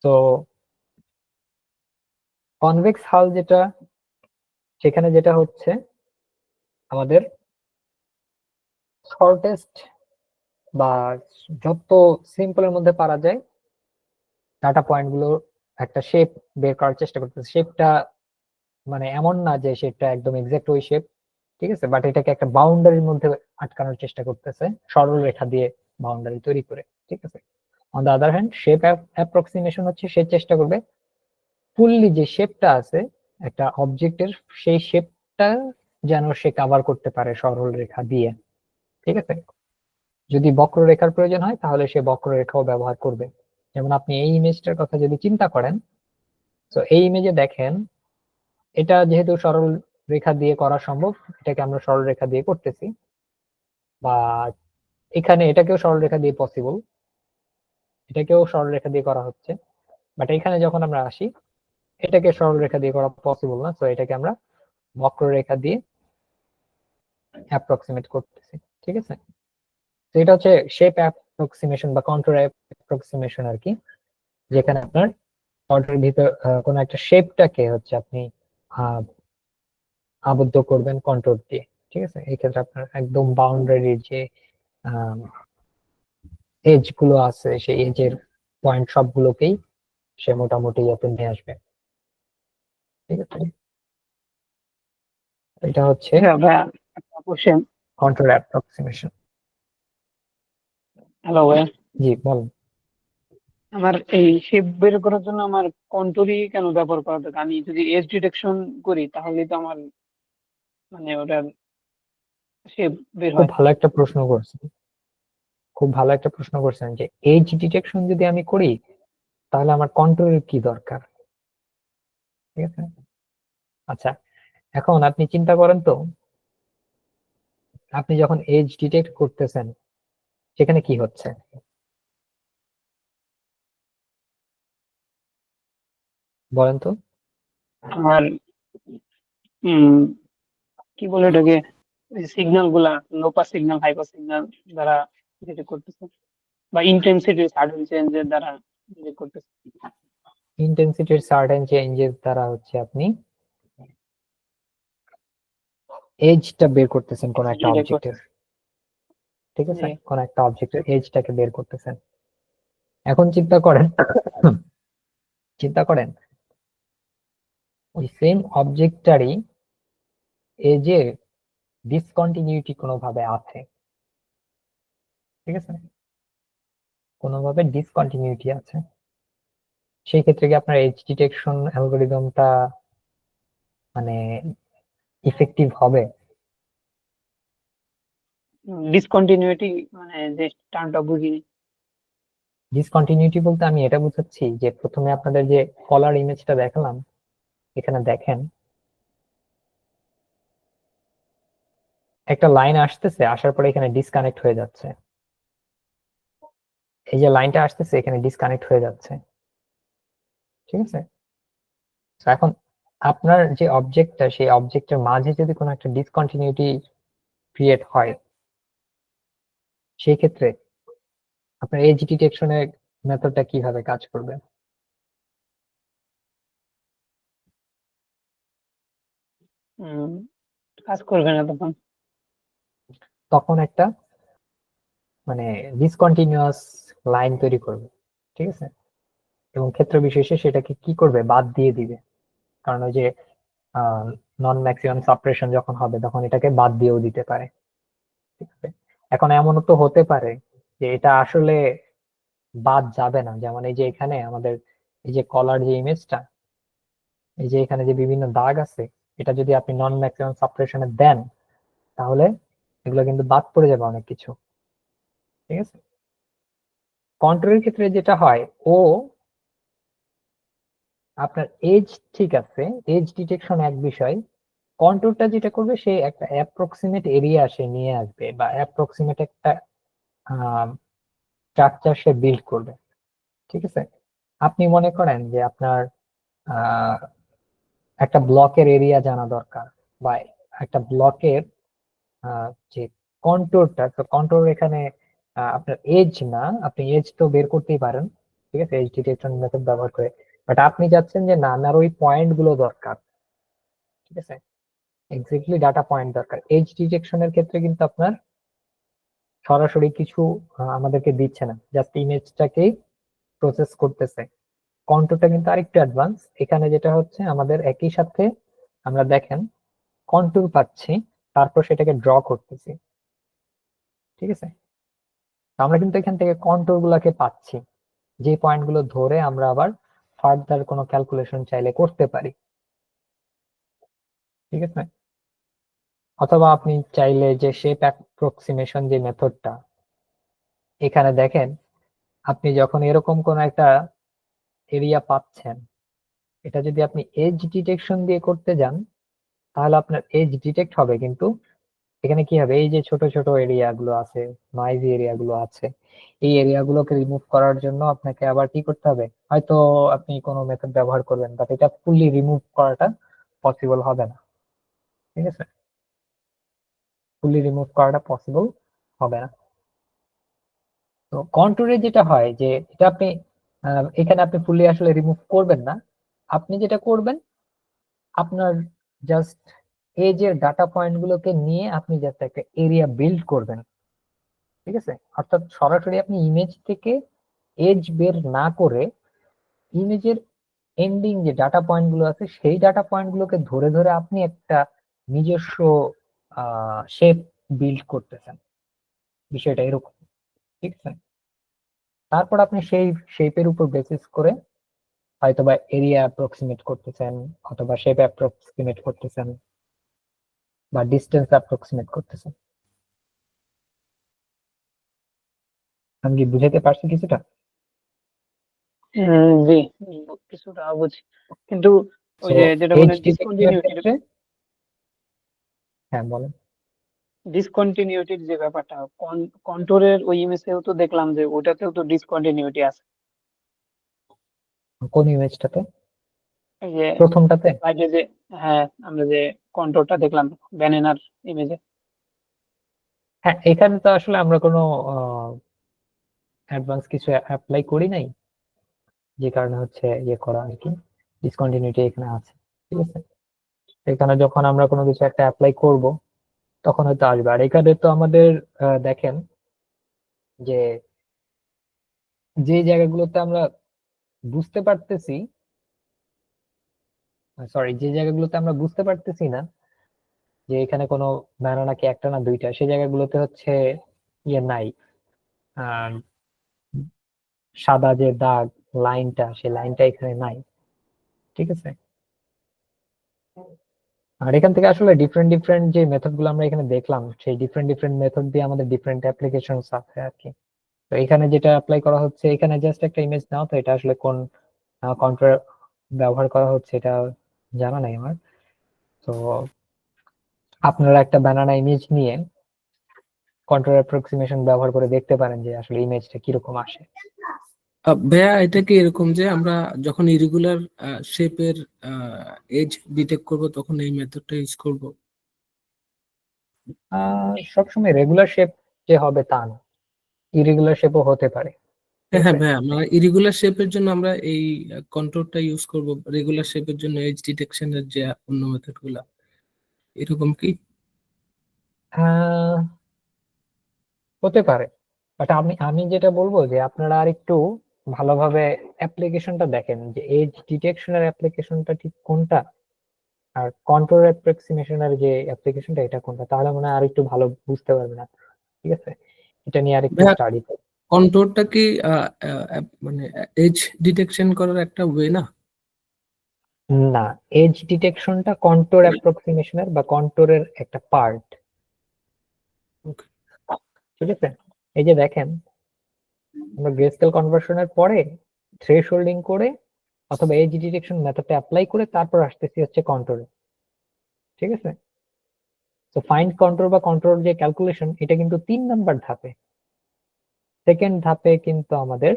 তো কনভেক্স হাল যেটা, সেখানে যেটা হচ্ছে আমাদের শর্টেস্ট বা যত সিম্পলের মধ্যে পারা যায় ডাটা পয়েন্ট গুলো একটা শেপ বের করার চেষ্টা করতেছে। শেপটা মানে এমন না যে শেপটা একদম এক্সাক্ট ওই শেপ, ঠিক আছে, বাট এটাকে একটা বাউন্ডারির মধ্যে আটকানোর চেষ্টা করতেছে সরল রেখা দিয়ে বাউন্ডারি তৈরি করে, ঠিক আছে? On the other hand shape approximation হচ্ছে সে চেষ্টা করবে ফুললি যে শেপটা আছে একটা অবজেক্টের, সেই শেপটা যেন সে কভার করতে পারে সরল রেখা দিয়ে, ঠিক আছে? যদি বক্ররেখার প্রয়োজন হয় তাহলে সে বক্ররেখাও ব্যবহার করবে। যেমন আপনি এই ইমেজটার কথা যদি চিন্তা করেন, তো এই ইমেজে দেখেন এটা যেহেতু সরল রেখা দিয়ে করা সম্ভব, এটাকে আমরা সরল রেখা দিয়ে করতেছি, বা এখানে এটাকেও সরল রেখা দিয়ে পসিবল, এটাকেও সরল রেখা দিয়ে করা হচ্ছে, বাট এখানে যখন আমরা আসি এটাকে সরল রেখা দিয়ে করা পসিবল না, তো এটাকে আমরা বক্ররেখা দিয়ে অ্যাপ্রক্সিমেট করতেছি, ঠিক আছে? তো এটা হচ্ছে শেপ অ্যাপ্রক্সিমেশন বা কন্ট্রোল অ্যাপ্রক্সিমেশন আর কি, যেখানে আপনার অর্ডারের ভিতর কোনো একটা শেপটাকে হচ্ছে আপনি আহ, আবদ্ধ করবেন কন্ট্রোল দিয়ে, ঠিক আছে? এই ক্ষেত্রে আপনার একদম বাউন্ডারির যে এজ গুলো আছে সেই এজের পয়েন্ট সবগুলোকেই সে মোটামুটি আপনি নিয়ে আসবে, ঠিক আছে? এটা হচ্ছে আচ্ছা ভাইয়া, একটা কোশ্চেন। Control approximation. হ্যালো ভাইয়া, জি বলুন। আমার এই শেপ বের করার জন্য আমার কন্টুরই কেন ব্যবহার করা দরকার? আমি যদি এজ ডিটেকশন করি তাহলে তো আমার মানে ওটার শেপ বের খুব হয়। ভালো একটা প্রশ্ন করছেন, খুব ভালো একটা প্রশ্ন করছেন যে এজ ডিটেকশন যদি আমি করি তাহলে আমার কন্ট্রোলের কি দরকার, ঠিক আছে? আচ্ছা, এখন আপনি চিন্তা করেন তো, আপনি যখন এজ ডিটেক্ট করতেছেন সেখানে কি হচ্ছে বলেন তো? আমার কি বলে এটাকে, সিগন্যাল গুলা low pass signal, high pass signal দ্বারা ডিটেক্ট করতেছে, বা ইন্টেন্সিটি সাডেন চেঞ্জের দ্বারা ডিটেক্ট করতেছে। ইন্টেন্সিটির সার্টেন চেঞ্জেস দ্বারা হচ্ছে আপনি এজটা বের করতেছেন কোন একটা ডিটেক্ট অবজেক্টের, করতেছে। ঠিক আছে, জি। কোন একটা অবজেক্টের এজটাকে বের করতেছেন। এখন চিন্তা করেন, চিন্তা করেন ওই সেম অবজেক্টটারই এজে ডিসকন্টিনিউটি কোনোভাবে আছে, ঠিক আছে, কোনোভাবে ডিসকন্টিনিউটি আছে, সেই ক্ষেত্রে কি আপনার এজ ডিটেকশন অ্যালগোরিদমটা মানে ইফেক্টিভ হবে? ডিসকন্টিনিউটি মানে যে টার্মটা বুঝিনি। ডিসকন্টিনিউটি বলতে আমি এটা বুঝাচ্ছি যে প্রথমে আপনাদের যে কলার ইমেজটা দেখালাম, এখানে দেখেন একটা লাইন আসতেছে, আসার পরে এখানে ডিসকানেক্ট হয়ে যাচ্ছে, এই যে লাইনটা আসতেছে এখানে ডিসকানেক্ট হয়ে যাচ্ছে, ঠিক আছে? তো এখন আপনার যে অবজেক্টটা, সেই অবজেক্টের মাঝে যদি কোনো একটা ডিসকন্টিনিউটি ক্রিয়েট হয়, সেই ক্ষেত্রে আপনার এজ ডিটেকশনের মেথডটা কিভাবে কাজ করবে? কাজ করবে না তখন। তখন একটা মানে ডিসকন্টিনিউয়াস লাইন তৈরি করবে, ঠিক আছে? এবং ক্ষেত্র বিশেষে সেটাকে কি করবে, বাদ দিয়ে দিবে। কারণ ওই যে নন ম্যাক্সিমাম সাপ্রেশন যখন হবে তখন এটাকে বাদ দিয়েও দিতে পারে, ঠিক আছে? এখন এমনও তো হতে পারে যে এটা আসলে বাদ যাবে না, যেমন এই যে এখানে আমাদের এই যে কলার যে ইমেজটা, এই যে এখানে যে বিভিন্ন দাগ আছে, এটা যদি আপনি নন ম্যাক্সিমাম সাপ্রেশনে দেন তাহলে এগুলো কিন্তু বাদ পড়ে যাবে অনেক কিছু, ঠিক আছে? কন্ট্রোলের ক্ষেত্রে যেটা হয়, ও আপনার এজ ঠিক আছে, এজ ডিটেকশন এক বিষয়, কন্ট্রোলটা যেটা করবে সে একটা অ্যাপ্রক্সিমেট এরিয়া সে নিয়ে আসবে বা অ্যাপ্রক্সিমেট একটা স্ট্রাকচার সে বিল্ড করবে, ঠিক আছে? আপনি মনে করেন যে আপনার আহ একটা ব্লকের এরিয়া জানা দরকার, বা একটা ব্লকের যে কন্ট্রোলটা, তো কন্ট্রোল এখানে আপনার এজ না, আপনি এজ তো বের করতেই পারেন, ঠিক আছে, এজ ডিটেকশন মেথড ব্যবহার করে। বাট আপনি যাচ্ছেন যে না, আমার ওই পয়েন্ট গুলো দরকার, ঠিক আছে, এক্স্যাক্টলি ডাটা পয়েন্ট দরকার। এজ ডিটেকশনের ক্ষেত্রে কিন্তু আপনার সরাসরি কিছু আমাদেরকে দিচ্ছে না, জাস্ট ইমেজটাকেই প্রসেস করতেছে। কন্ট্রোলটা কিন্তু আরেকটু অ্যাডভান্স। এখানে যেটা হচ্ছে, আমাদের একই সাথে আমরা দেখেন কন্ট্রোল পাচ্ছি, তারপর সেটাকে ড্র করতেছি, ঠিক আছে? তো আমরা কিন্তু এখান থেকে কন্ট্রোল গুলাকে পাচ্ছি, যে পয়েন্ট গুলো ধরে আমরা আবার ফার্দার কোনো ক্যালকুলেশন চাইলে করতে পারি, ঠিক আছে? অথবা আপনি চাইলে যে শেপ অ্যাপ্রক্সিমেশন যে মেথডটা, এখানে দেখেন আপনি যখন এরকম কোন একটা এরিয়া পাচ্ছেন, এটা যদি আপনি এজ ডিটেকশন দিয়ে করতে যান তাহলে আপনার এজ ডিটেক্ট হবে, কিন্তু এখানে কি হবে, এই যে ছোট ছোট এরিয়া গুলো আছে, নয়েজি এরিয়া গুলো আছে, এই এরিয়া গুলোকে রিমুভ করার জন্য আপনাকে আবার কি করতে হবে, হয়তো আপনি কোনো মেথড ব্যবহার করবেন, বাট এটা ফুললি রিমুভ করাটা পসিবল হবে না, ঠিক আছে? ফুললি রিমুভ করাটা পসিবল হবে না। তো কন্ট্রোলে যেটা হয় যে এটা আপনি এখানে আপনি ফুললি আসলে রিমুভ করবেন না, আপনি যেটা করবেন, আপনার জাস্ট এজের ডাটা পয়েন্ট গুলোকে নিয়ে আপনি জাস্ট একটা এরিয়া বিল্ড করবেন, ঠিক আছে? অর্থাৎ সরাসরি আপনি ইমেজ থেকে এজ বের না করে ইমেজের এন্ডিং যে ডাটা পয়েন্ট গুলো আছে সেই ডাটা পয়েন্ট গুলোকে ধরে ধরে আপনি একটা নিজস্ব শেপ বিল্ড করতেছেন, বিষয়টা এরকম, ঠিক আছে? তারপর আপনি সেই শেপের উপর বেসিস করে হয়তোবা এরিয়া অ্যাপ্রক্সিমেট করতেছেন, অথবা শেপ অ্যাপ্রক্সিমেট করতেছেন, বা ডিস্টেন্স অ্যাপ্রক্সিমেট করতেছেন। আমি কি বুঝাতে পারছি কিছুটা? জি, কিছুটা বুঝি, কিন্তু ওই সো যে যেটা এজ মানে ডিটেকশনের ক্ষেত্রে, হ্যাঁ বলেন। ডিসকন্টিনিউটির যে ব্যাপারটা, কন্ট্রোলের ওই ইমেজেও তো দেখলাম যে ওটাতেও তো ডিসকন্টিনিউটি আছে। কোন ইমেজটাতে? এই যে প্রথমটাতে? স্লাইডে যে, হ্যাঁ, আমরা যে কন্ট্রোলটা দেখলাম ব্যানানার ইমেজে। হ্যাঁ, এখানে তো আসলে আমরা কোনো অ্যাডভান্স কিছু অ্যাপ্লাই করি নাই, যে কারণে হচ্ছে ইয়ে করা আর কি, ডিসকন্টিনিউটি এখানে আছে, ঠিক আছে? এখানে যখন আমরা কোনো কিছু একটা অ্যাপ্লাই করব তখন হয়তো আসবে। আর এখানে তো আমাদের দেখেন যে যে জায়গাগুলোতে আমরা বুঝতে পারতেছি, সরি, যে জায়গাগুলোতে আমরা বুঝতে পারতেছি না যে এখানে কোনো ব্যানানা কি একটা না দুইটা, সেই জায়গাগুলোতে হচ্ছে ইয়ে নাই, আহ সাদা যে দাগ লাইনটা, সেই লাইনটা এখানে নাই, ঠিক আছে? আর এখান থেকে আসলে ডিফারেন্ট ডিফারেন্ট যে মেথড গুলো আমরা এখানে দেখলাম, সেই ডিফারেন্ট ডিফারেন্ট মেথড দিয়ে আমাদের ডিফারেন্ট অ্যাপ্লিকেশন আছে আর কি। তো এখানে যেটা অ্যাপ্লাই করা হচ্ছে, এখানে জাস্ট একটা ইমেজ নাও, তো এটা আসলে কোন কন্ট্রোল ব্যবহার করা হচ্ছে এটা জানা নাই আমার। তো আপনারা একটা ব্যানানা ইমেজ নিয়ে কন্ট্রোল অ্যাপ্রক্সিমেশন ব্যবহার করে দেখতে পারেন যে আসলে ইমেজটা কিরকম আসে। ভাইয়া, এটা কি এরকম যে আমরা যখন ইরেগুলার শেপের এজ ডিটেক্ট করব তখন এই মেথডটা ইউজ করব? সবসময় রেগুলার শেপ যে হবে তা না, ইরেগুলার শেপও হতে পারে, ঠিক হ্যাঁ আছে? ভাইয়া, আমরা ইরেগুলার শেপের জন্য আমরা এই কন্ট্রোলটা ইউজ করব, রেগুলার শেপের জন্য এজ ডিটেকশনের যে অন্য মেথড গুলা, এরকম কি? আহ, হতে পারে, বাট আমি আমি যেটা বলবো যে আপনারা আর একটু ভালোভাবে অ্যাপ্লিকেশনটা দেখেন যে এজ ডিটেকশনের অ্যাপ্লিকেশনটা ঠিক কোনটা আর কন্ট্রোল অ্যাপ্রক্সিমেশনের যে অ্যাপ্লিকেশনটা এটা কোনটা, তাহলে মনে হয় আর একটু ভালো বুঝতে পারবেন আপনি। ঠিক আছে, এটা নিয়ে আর একটু ভাইয়া, স্টাডি করুন। কন্ট্রোলটা কি মানে এজ ডিটেকশন করার একটা ওয়ে না? না, এজ ডিটেকশনটা কন্ট্রোল অ্যাপ্রক্সিমেশনের বা কন্ট্রোলের একটা পার্ট। Okay. ঠিক আছে, এই যে দেখেন আমরা গ্রেস্কেল কনভার্সনের পরে থ্রেশহোল্ডিং করে অথবা এজ ডিটেকশন মেথডটা অ্যাপ্লাই করে তারপর আসতেছি হচ্ছে কন্ট্রোল। ঠিক আছে, তো ফাইন্ড কন্ট্রোল বা কন্ট্রোল যে ক্যালকুলেশন এটা কিন্তু 3 নাম্বার ধাপে। সেকেন্ড ধাপে কিন্তু আমাদের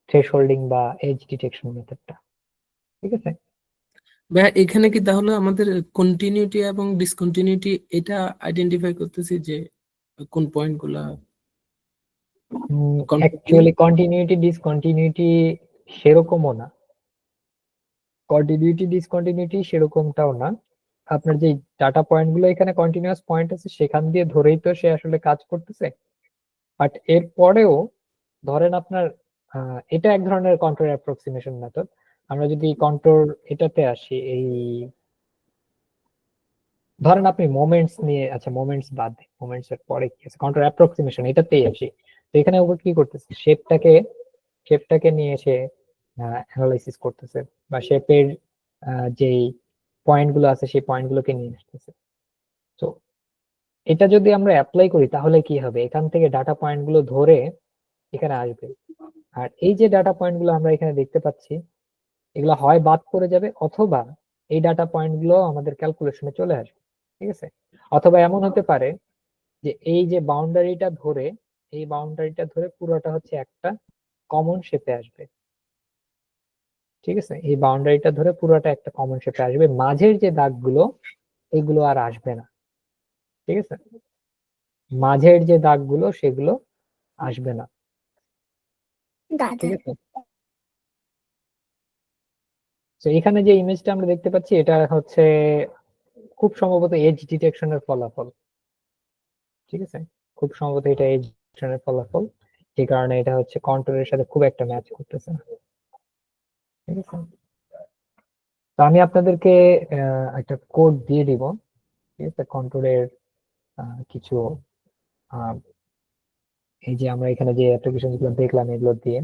থ্রেশহোল্ডিং বা এজ ডিটেকশন মেথডটা। ঠিক আছে, ভাইয়া, এখানে কি তাহলে আমাদের কন্টিনিউটি এবং ডিসকন্টিনিউটি এটা আইডেন্টিফাই করতেছি যে কোন পয়েন্ট গুলা অ্যাকচুয়ালি কন্টিনিউটি ডিসকন্টিনিউটি সেরকমও না, কন্টিনিউটি ডিসকন্টিনিউটি সেরকমটাও না। আপনার যে ডাটা পয়েন্ট গুলো এখানে কন্টিনিউয়াস পয়েন্ট আছে সেখান দিয়ে ধরেই তো সে আসলে কাজ করতেছে। বাট এর পরেও ধরেন আপনার এটা এক ধরনের কন্ট্রোল অ্যাপ্রক্সিমেশন মেথড। আমরা যদি কন্ট্রোল এটাতে আসি, এই ধরেন আপনি মোমেন্টস নিয়ে, আচ্ছা মোমেন্টস বাদ, মোমেন্টস এর পরে কি আছে, কন্ট্রোল অ্যাপ্রক্সিমেশন এটাতেই আসি। তো এখানে ও কি করতেছে, শেপটাকে নিয়ে এসে অ্যানালাইসিস করতেছে বা শেপের যেই পয়েন্ট গুলো আছে সেই পয়েন্ট গুলোকে নিয়ে আসতেছে। তো এটা যদি আমরা অ্যাপ্লাই করি তাহলে কি হবে, এখান থেকে ডাটা পয়েন্ট গুলো ধরে এখানে আসবে। আর এই যে ডাটা পয়েন্ট গুলো আমরা এখানে দেখতে পাচ্ছি এগুলো হয় বাদ পড়ে যাবে অথবা এই ডাটা পয়েন্ট গুলো আমাদের ক্যালকুলেশনে চলে আসবে। ঠিক আছে, অথবা এমন হতে পারে যে এই যে বাউন্ডারিটা ধরে, এই বাউন্ডারিটা ধরে পুরোটা হচ্ছে একটা কমন শেপে আসবে। ঠিক আছে, এই বাউন্ডারিটা ধরে পুরোটা একটা কমন শেপে আসবে, মাঝের যে দাগগুলো এগুলো আর আসবে না। ঠিক আছে, মাঝের যে দাগগুলো সেগুলো আসবে না। ঠিক আছে, তো এখানে যে ইমেজটা আমরা দেখতে পাচ্ছি এটা হচ্ছে খুব সম্ভবত এজ ডিটেকশনের ফলাফল। ঠিক আছে, খুব সম্ভবত এটা এজ ডিটেকশনের ফলাফল, যে কারণে এটা হচ্ছে কন্ট্রোলের সাথে খুব একটা ম্যাচ করতেছে না। ঠিক আছে, তো আমি আপনাদেরকে একটা কোড দিয়ে দিব। ঠিক আছে, কন্ট্রোলের কিছু আহ, এই যে আমরা এখানে যে অ্যাপ্লিকেশন গুলো দেখলাম এগুলো দিয়ে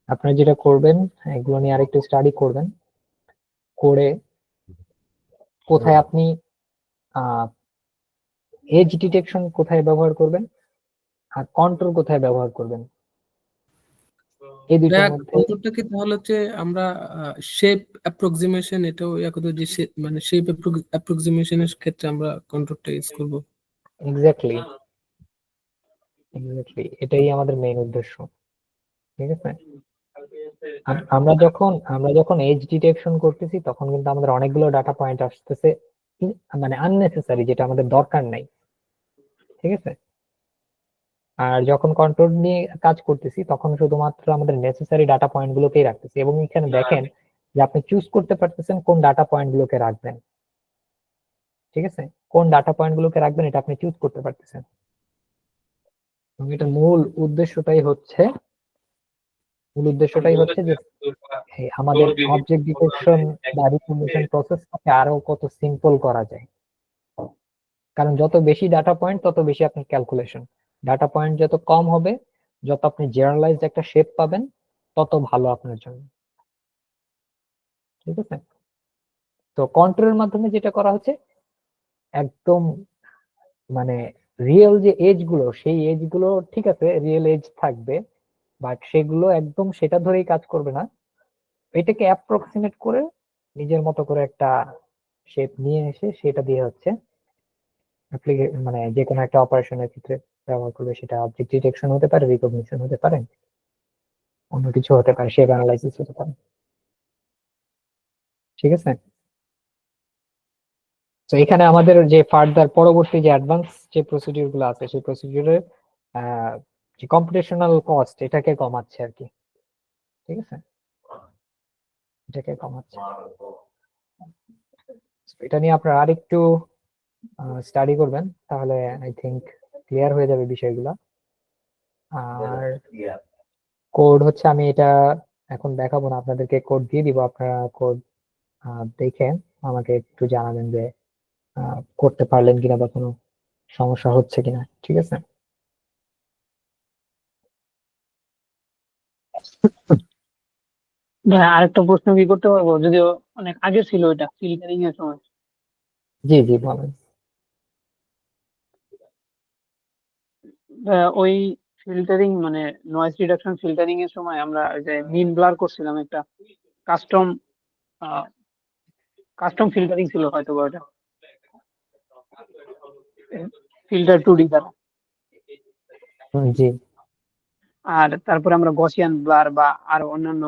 আপনারা যেটা করবেন, এগুলো নিয়ে আরেকটু স্টাডি করবেন, করে কোথায় আপনি এজ ডিটেকশন কোথায় ব্যবহার করবেন আর কন্ট্রোল কোথায় ব্যবহার করবেন, এই দুইটার মধ্যে। কন্ট্রোলটা কি তাহলে হচ্ছে আমরা শেপ অ্যাপ্রক্সিমেশন এটাও যে মানে শেপ অ্যাপ্রক্সিমেশনের ক্ষেত্রে আমরা কন্ট্রোলটা ইউজ করব। এক্স্যাক্টলি, এক্স্যাক্টলি এটাই আমাদের মেইন উদ্দেশ্য। ঠিক আছে, আমরা যখন এজ ডিটেকশন করতেছি তখন কিন্তু আমাদের অনেকগুলো ডাটা পয়েন্ট আসতেছে, মানে আননেসেসারি, যেটা আমাদের দরকার নাই। ঠিক আছে, আর যখন কন্ট্রোল নিয়ে কাজ করতেছি তখন শুধুমাত্র আমাদের নেসেসারি ডাটা পয়েন্ট গুলোকেই রাখতেছি, এবং এখানে দেখেন যে আপনি চুজ করতে পারতেছেন কোন ডাটা পয়েন্ট গুলোকে রাখবেন। ঠিক আছে, কোন ডাটা পয়েন্ট গুলোকে রাখবেন এটা আপনি চুজ করতে পারতেছেন, এবং এটা মূল উদ্দেশ্যটাই হচ্ছে যে আমাদের অবজেক্ট ডিটেকশন বা রিকগনিশন প্রসেসটাকে আরো কত সিম্পল করা যায়। কারণ যত বেশি ডাটা পয়েন্ট তত বেশি আপনার ক্যালকুলেশন, ডাটা পয়েন্ট যত কম হবে, যত আপনি জেনারেলাইজড একটা শেপ পাবেন, তত ভালো আপনার জন্য। ঠিক আছে, তো কন্ট্রোলের মাধ্যমে যেটা করা হচ্ছে একদম মানে রিয়েল যে এজ গুলো, সেই এজ গুলো ঠিক আছে রিয়েল এজ থাকবে, বাট সেগুলো একদম সেটা ধরেই কাজ করবে না, এটাকে অ্যাপ্রক্সিমেট করে নিজের মতো করে একটা শেপ নিয়ে এসে সেটা দিয়ে হচ্ছে মানে যে কোনো একটা অপারেশনের ক্ষেত্রে ব্যবহার করবে। সেটা অবজেক্ট ডিটেকশন হতে পারে, রিকগনিশন হতে পারে, অন্য কিছু হতে পারে, শেপ অ্যানালাইসিস হতে পারে। ঠিক আছে, তো এখানে আমাদের যে ফার্দার পরবর্তী যে অ্যাডভান্স যে প্রসিডিউর গুলো আছে সেই প্রসিডিউরের যে কম্পিউটেশনাল কস্ট এটাকে কমাচ্ছে আর কি। ঠিক আছে, এটাকে কমাচ্ছে। তো এটা নিয়ে আপনারা আরেকটু স্টাডি করবেন, তাহলে আই থিংক ক্লিয়ার হয়ে যাবে বিষয়গুলো। আর কোড হচ্ছে আমি এটা এখন দেখাবো না, আপনাদেরকে কোড দিয়ে দিব, আপনারা কোড দেখে আমাকে একটু জানাবেন যে করতে পারলেন কিনা বা কোনো সমস্যা হচ্ছে কিনা, ঠিক আছে? ভাই আরেকটা প্রশ্ন কি করতে পারবো, যদিও অনেক আগে ছিল, এটা ফিল্টারিং এর সময়। জি জি বলেন। ওই ফিল্টারিং মানে নয়েজ রিডাকশন ফিল্টারিং এর সময় আমরা ওই যে মিন ব্লার করছিলাম, একটা কাস্টম কাস্টম ফিল্টারিং ছিল হয়তো বা ওটা ফিল্টার 2D দ্বারা। জি আর তারপরে আমরা গসিয়ান ব্লার বা আরো অন্যান্য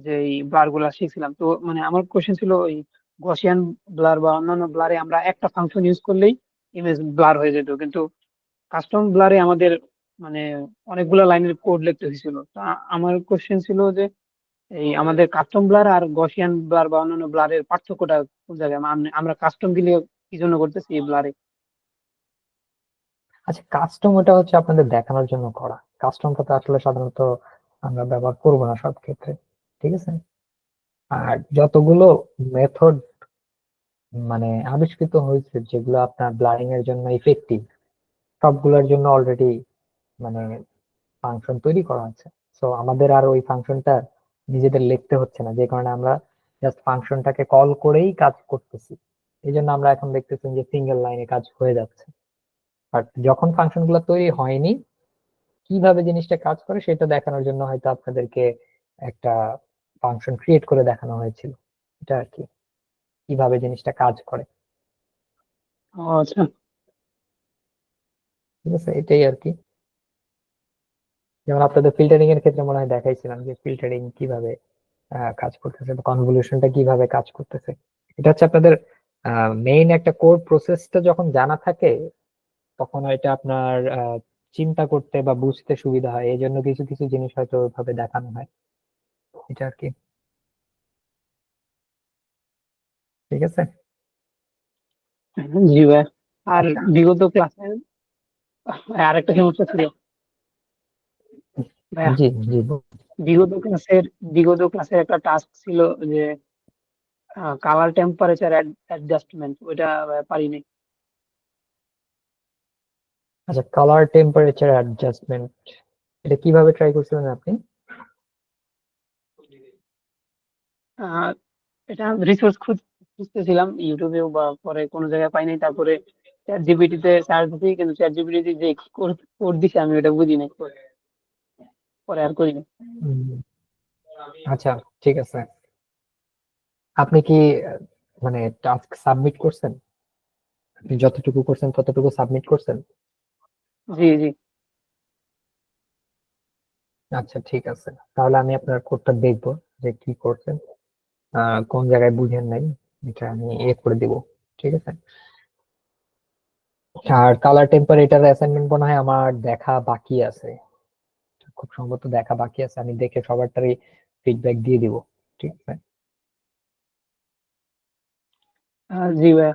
যে ব্লার গুলা শিখছিলাম। তো মানে আমার কোশ্চেন ছিল ওই গসিয়ান ব্লার বা অন্যান্য ব্লারে আমরা একটা ফাংশন ইউজ করলেই ইমেজ ব্লার হয়ে যেত, কিন্তু কাস্টম ব্লারে আমাদের মানে অনেকগুলো লাইনের কোড লিখতে হয়েছিল। তো আমার কোশ্চেন ছিল যে এই আমাদের কাস্টম ব্লার আর গসিয়ান ব্লার বা অন্যান্য ব্লারের পার্থক্যটা কোন জায়গায়, আমরা কাস্টম দিলে কি জন্য করতেছি এই ব্লারে? আচ্ছা, কাস্টম ওটা হচ্ছে আপনাদের দেখানোর জন্য করা, কাস্টমটা তো আসলে সাধারণত আমরা ব্যবহার করবো না সব ক্ষেত্রে, ঠিক আছে? আর যতগুলো মেথড মানে আবিষ্কৃত হয়েছে যেগুলো আপনার ব্লারিং এর জন্য ইফেক্টিভ, সবগুলোর জন্য অলরেডি মানে ফাংশন তৈরি করা আছে। সো আমাদের আর ওই ফাংশনটা নিজেদের লিখতে হচ্ছে না, যে কারণে আমরা জাস্ট ফাংশনটাকে কল করেই কাজ করতেছি। এই জন্য আমরা এখন দেখতেছি যে সিঙ্গেল লাইনে কাজ হয়ে যাচ্ছে। বাট যখন ফাংশন গুলো তৈরি হয়নি, কিভাবে জিনিসটা কাজ করে সেটা দেখানোর জন্য হয়তো আপনাদেরকে একটা ফাংশন ক্রিয়েট করে দেখানো হয়েছিল, এটা আর কি, কিভাবে জিনিসটা কাজ করে। ও আচ্ছা। ঠিক আছে, এটাই আর কি। যেমন আপনাদের ফিল্টারিং এর ক্ষেত্রে মনে হয় দেখাইছিলাম যে ফিল্টারিং কিভাবে কাজ করতেছে বা কনভলিউশনটা কিভাবে কাজ করতেছে। এটা হচ্ছে আপনাদের মেইন একটা কোর প্রসেসটা যখন জানা থাকে, তখন এটা আপনার চিন্তা করতে বা বুঝতে সুবিধা হয়, এই জন্য কিছু কিছু জিনিস হয়তো ওইভাবে দেখানো হয়, এটা আর কি। ঠিক আছে। জি ভাই। আর আচ্ছা। বিগত ক্লাসে আরেকটা সমস্যা ছিল ভাইয়া, জি জি বিগত ক্লাসের বিগত ক্লাসের একটা টাস্ক ছিল যে কালার টেম্পারেচার অ্যাডজাস্টমেন্ট, ওইটা পারিনি। আচ্ছা, কালার টেম্পারেচার অ্যাডজাস্টমেন্ট, এটা কিভাবে ট্রাই করছিলেন আপনি? আহ, এটা রিসোর্স খুঁজতেছিলাম ইউটিউবেও বা পরে কোনো জায়গায় পাই নাই, তারপরে চ্যাট জিপিটিতে সার্চ দিই, কিন্তু চ্যাট জিপিটি যে কোড দিছে আমি ওটা বুঝি নাই, পরে আর করি না। হুম, আচ্ছা, ঠিক আছে। আপনি কি মানে টাস্ক সাবমিট করছেন? আপনি যতটুকু করছেন ততটুকু সাবমিট করছেন? জি জি। আচ্ছা, ঠিক আছে, তাহলে আমি আপনার কোডটা দেখবো যে কি করছেন, কোন জায়গায় বুঝেন নাই, এটা আমি করে দিব। ঠিক আছে। আর কালার টেম্পারেচার অ্যাসাইনমেন্ট মনে হয় আমার দেখা বাকি আছে, খুব সম্ভবত দেখা বাকি আছে, আমি দেখে সবারটারই ফিডব্যাক দিয়ে দিব। ঠিক আছে। জি ভাইয়া।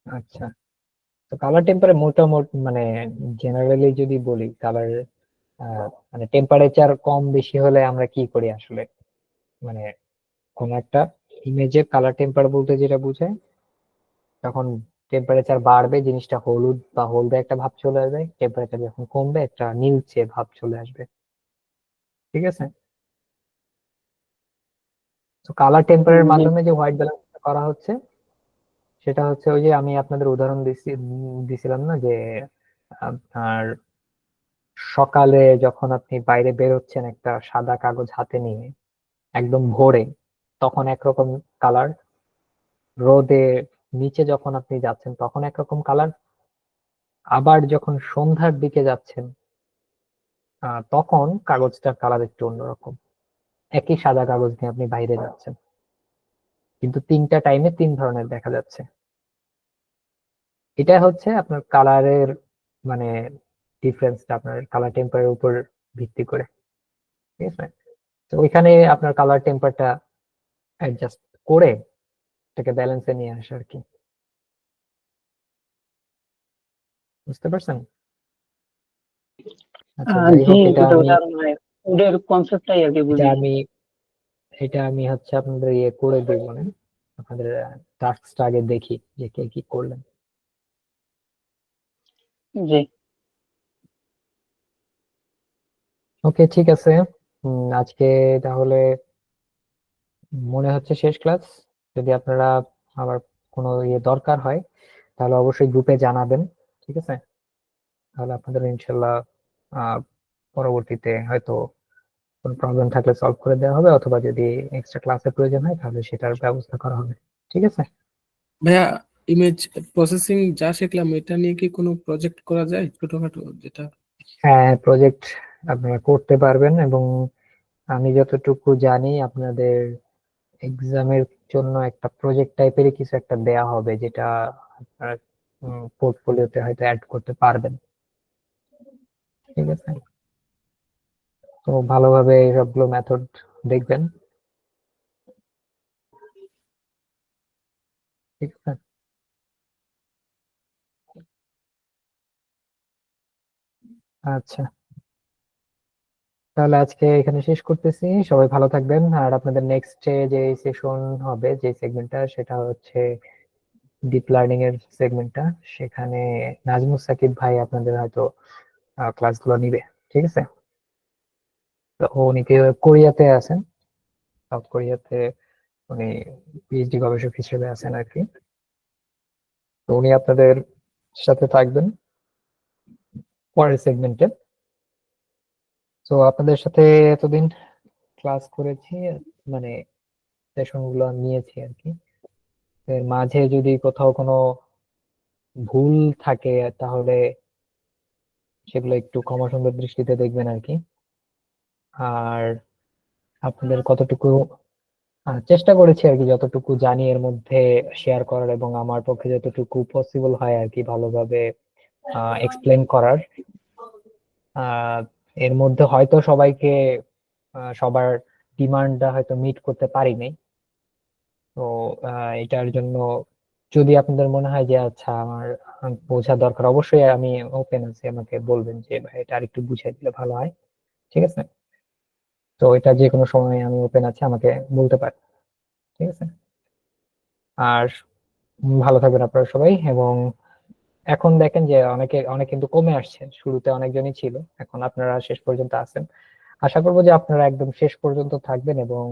আচ্ছা, তো কালার টেম্পারে মোটামুটি মানে জেনারেলি যদি বলি, কালার মানে টেম্পারেচার কম বেশি হলে আমরা কি করি আসলে, মানে কোন একটা ইমেজের কালার টেম্পার বলতে যেটা বোঝায়, যখন টেম্পারেচার বাড়বে জিনিসটা হলুদ বা হলদে একটা ভাব চলে আসবে, টেম্পারেচার যখন কমবে একটা নীলচে ভাব চলে আসবে। ঠিক আছে। তো কালার টেম্পারের জি। মাধ্যমে যে হোয়াইট ব্যালেন্স করা হচ্ছে, সেটা হচ্ছে ওই যে আমি আপনাদের উদাহরণ দিছিলাম না, যে আপনার সকালে যখন আপনি বাইরে বেরোচ্ছেন একটা সাদা কাগজ হাতে নিয়ে একদম ভোরে, তখন একরকম কালার, রোদে নিচে যখন আপনি যাচ্ছেন তখন একরকম কালার, আবার যখন সন্ধ্যার দিকে যাচ্ছেন তখন কাগজটার কালার একটু অন্যরকম। একই সাদা কাগজ নিয়ে আপনি বাইরে যাচ্ছেন, কিন্তু তিনটা টাইমে তিন ধরনের দেখা যাচ্ছে। এটা হচ্ছে আপনার কালারের মানে ডিফারেন্সটা আপনার কালার টেম্পারের উপর ভিত্তি করে। ঠিক আছে। তো ওইখানে আপনার কালার টেম্পারটা অ্যাডজাস্ট করে কাজটাকে ব্যালেন্সে নিয়ে আসা আর কি। বুঝতে পারছেন? আচ্ছা, যাই জি, হোক, এটা আমি ওটার মানে ওটার কনসেপ্টটাই আর কি এটা বুঝি। আমি এটা আমি হচ্ছে আপনাদের ইয়ে করে দেব, মানে আপনাদের টাস্কটা আগে দেখি যে কে কি করলেন। জি, ওকে, ঠিক আছে। আজকে তাহলে মনে হচ্ছে শেষ ক্লাস। যদি আপনারা আবার কোনো ইয়ে দরকার হয় তাহলে অবশ্যই গ্রুপে জানাবেন, ঠিক আছে? তাহলে আপনাদের ইনশাল্লাহ পরবর্তীতে হয়তো কোনো প্রবলেম থাকলে সলভ করে দেওয়া হবে, অথবা যদি এক্সট্রা ক্লাসের প্রয়োজন হয় তাহলে সেটার ব্যবস্থা করা হবে, ঠিক আছে? ভাইয়া, ইমেজ প্রসেসিং যা শিখলাম এটা নিয়ে কি কোনো প্রজেক্ট করা যায় ছোটখাটো, যেটা? হ্যাঁ, প্রজেক্ট আপনারা করতে পারবেন, এবং আমি যতটুকু জানি আপনাদের এক্সামের জন্য একটা প্রজেক্ট টাইপেরই কিছু একটা দেয়া হবে, যেটা আপনারা পোর্টফোলিওতে হয়তো অ্যাড করতে পারবেন, ঠিক আছে? তো ভালোভাবে সবগুলো মেথড দেখবেন, ঠিক আছে? আচ্ছা, তাহলে আজকে এখানে শেষ করতেছি। সবাই ভালো থাকবেন। আর আপনাদের নেক্সট যে সেশন হবে, যে সেগমেন্টটা, সেটা হচ্ছে ডিপ লার্নিং এর সেগমেন্টটা। সেখানে নাজমুস সাকিব ভাই আপনাদের হয়তো ক্লাসগুলো নিবে, ঠিক আছে? তো উনি কোরিয়াতে আছেন, সাউথ কোরিয়াতে উনি পিএইচডি গবেষক হিসেবে আছেন আর কি। তো উনি আপনাদের সাথে থাকবেন পরের সেগমেন্টে। তো আপনাদের সাথে এতদিন ক্লাস করেছি, মানে সেশন গুলো নিয়েছি আর কি। এর মাঝে যদি কোথাও কোনো ভুল থাকে তাহলে সেগুলো একটু ক্ষমা সুন্দর দৃষ্টিতে দেখবেন আর কি। আর আপনাদের কতটুকু চেষ্টা করেছি আর কি, যতটুকু জানি এর মধ্যে শেয়ার করার, এবং আমার পক্ষে যতটুকু পসিবল হয় আর কি ভালোভাবে এক্সপ্লেন করার। আহ এর মধ্যে হয়তো সবাইকে সবার ডিমান্ডটা হয়তো মিট করতে পারি নাই। তো এটার জন্য যদি আপনাদের মনে হয় যে আচ্ছা আমার বোঝা দরকার, অবশ্যই আমি ওপেন আছি, আমাকে বলবেন যে ভাই এটা আরেকটু বুঝিয়ে দিলে ভালো হয়, ঠিক আছে? তো এটা যে কোনো সময় আমি ওপেন আছি, আমাকে বলতে পারেন, ঠিক আছে? আর ভালো থাকবেন আপনারা সবাই। এবং এখন দেখেন যে অনেক কিন্তু কমে আসছে, শুরুতে অনেকজনই ছিল, এখন আপনারা শেষ পর্যন্ত আছেন। আশা করবো যে আপনারা একদম শেষ পর্যন্ত থাকবেন এবং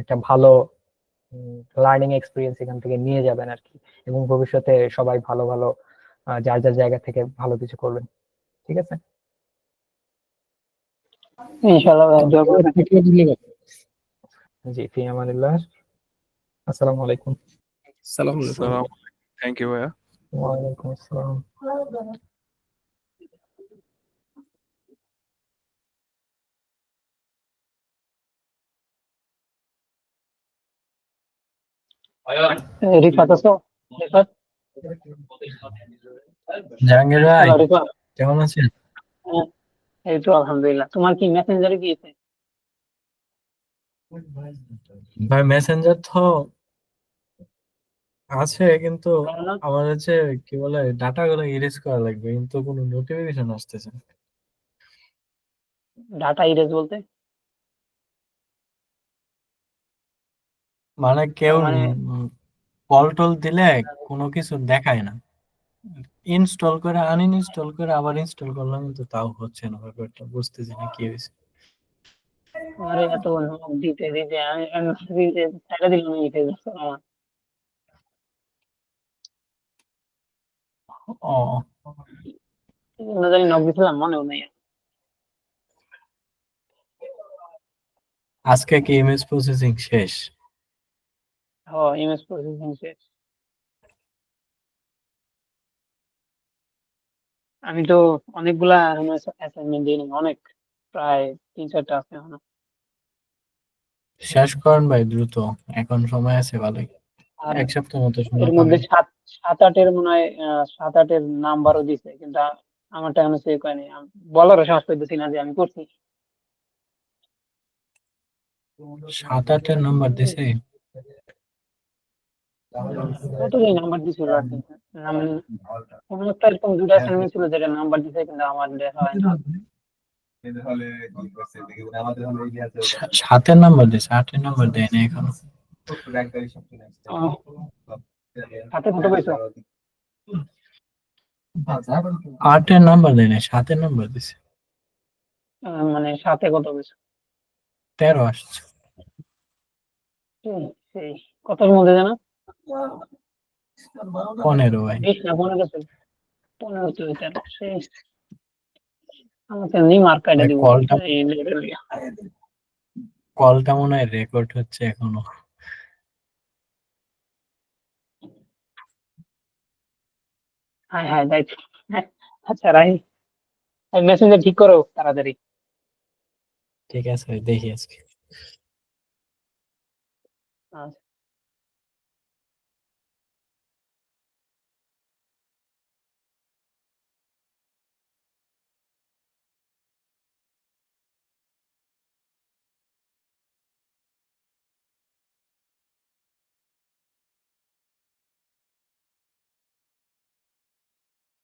একটা ভালো লার্নিং এক্সপিরিয়েন্স এখান থেকে নিয়ে যাবেন আর কি। এবং ভবিষ্যতে সবাই ভালো ভালো যার যার জায়গা থেকে ভালো কিছু করবেন, ঠিক আছে? ইনশাআল্লাহ ভাইয়া, দোয়া করবেন। আপনাকে ধন্যবাদ। জি, ফি আমানিল্লাহ। আসসালামু আলাইকুম। সালাম আলাইকুম। সালাম, থ্যাংক ইউ ভাইয়া। ওয়ালাইকুম আসসালাম। রিফাত আছো? রিফাত, জাহাঙ্গীর ভাই, হ্যালো রিফাত। কেমন আছেন? হ্যাঁ, এই তো আলহামদুলিল্লাহ। তোমার কি মেসেঞ্জারে গিয়েছে? ভাই মেসেঞ্জার তো আছে, কিন্তু বলো না, আমার হচ্ছে কি বলে ডাটা গুলো ইরেজ করা লাগবে, কিন্তু কোনো নোটিফিকেশন আসতেছে না। ডাটা ইরেজ বলতে? মানে ও কেউ মানে কল টল দিলে কোনো কিছু দেখায় না। ইনস্টল করে আনইনস্টল করে আবার ইনস্টল করলাম, কিন্তু তাও হচ্ছে না, ব্যাপারটা বুঝতেছি না কি হয়েছে। আরে এত নোট দিতে দিতে আমি টাকা দিলাম এই ফেসবুক আমার। ও, না জানি নক দিছিলাম, মনেও নেই। আজকে কি ইমেজ প্রসেসিং শেষ? ও, ইমেজ প্রসেসিং শেষ। আমি তো অনেকগুলা অ্যাসাইনমেন্ট দিই, অনেক, প্রায় 3-4টা আছে এখনো। শেষ করেন ভাই দ্রুত, এখন সময় আছে ভালোই, আর 1 সপ্তাহ মতো এর সময় মধ্যে পাবেন। সাত আটের মনে হয় 7-8-এর নাম্বারও দিছে, কিন্তু আমারটা এখনো সেভ করেনি। বলারও সাহস পাইতেছি না যে আমি করছি। 7-8-এর নাম্বার দিছে? কতদিন নাম্বার দিছিল আর কি কোনো একটা এরকম দুটো অ্যাসাইনমেন্ট ছিল যেটা নাম্বার দিছে কিন্তু আমার দেখা হয় না। 7-এর নাম্বার দিছে, 8-এর নাম্বার দেয় না এখনো। হাতে কত পাইছো? 8-এর নাম্বার দেয় না, 7-এর নাম্বার দিছে। মানে সাথে কত পাইছো? 13 আসছে। সেই কতর মধ্যে জানো? 15 ভাই। 20 না 15 ছিল? 15 তো এটা সেই আমাকে নি মার্ক কাটা ভাই দিব কলটা এই লেভেল দিয়া। কলটা মনে হয় রেকর্ড হচ্ছে এখনো। হ্যাঁ হ্যাঁ তাই তো। আচ্ছা রাহি মেসেঞ্জার ঠিক করো তাড়াতাড়ি। ঠিক আছে ভাই, দেখি আজকে। আচ্ছা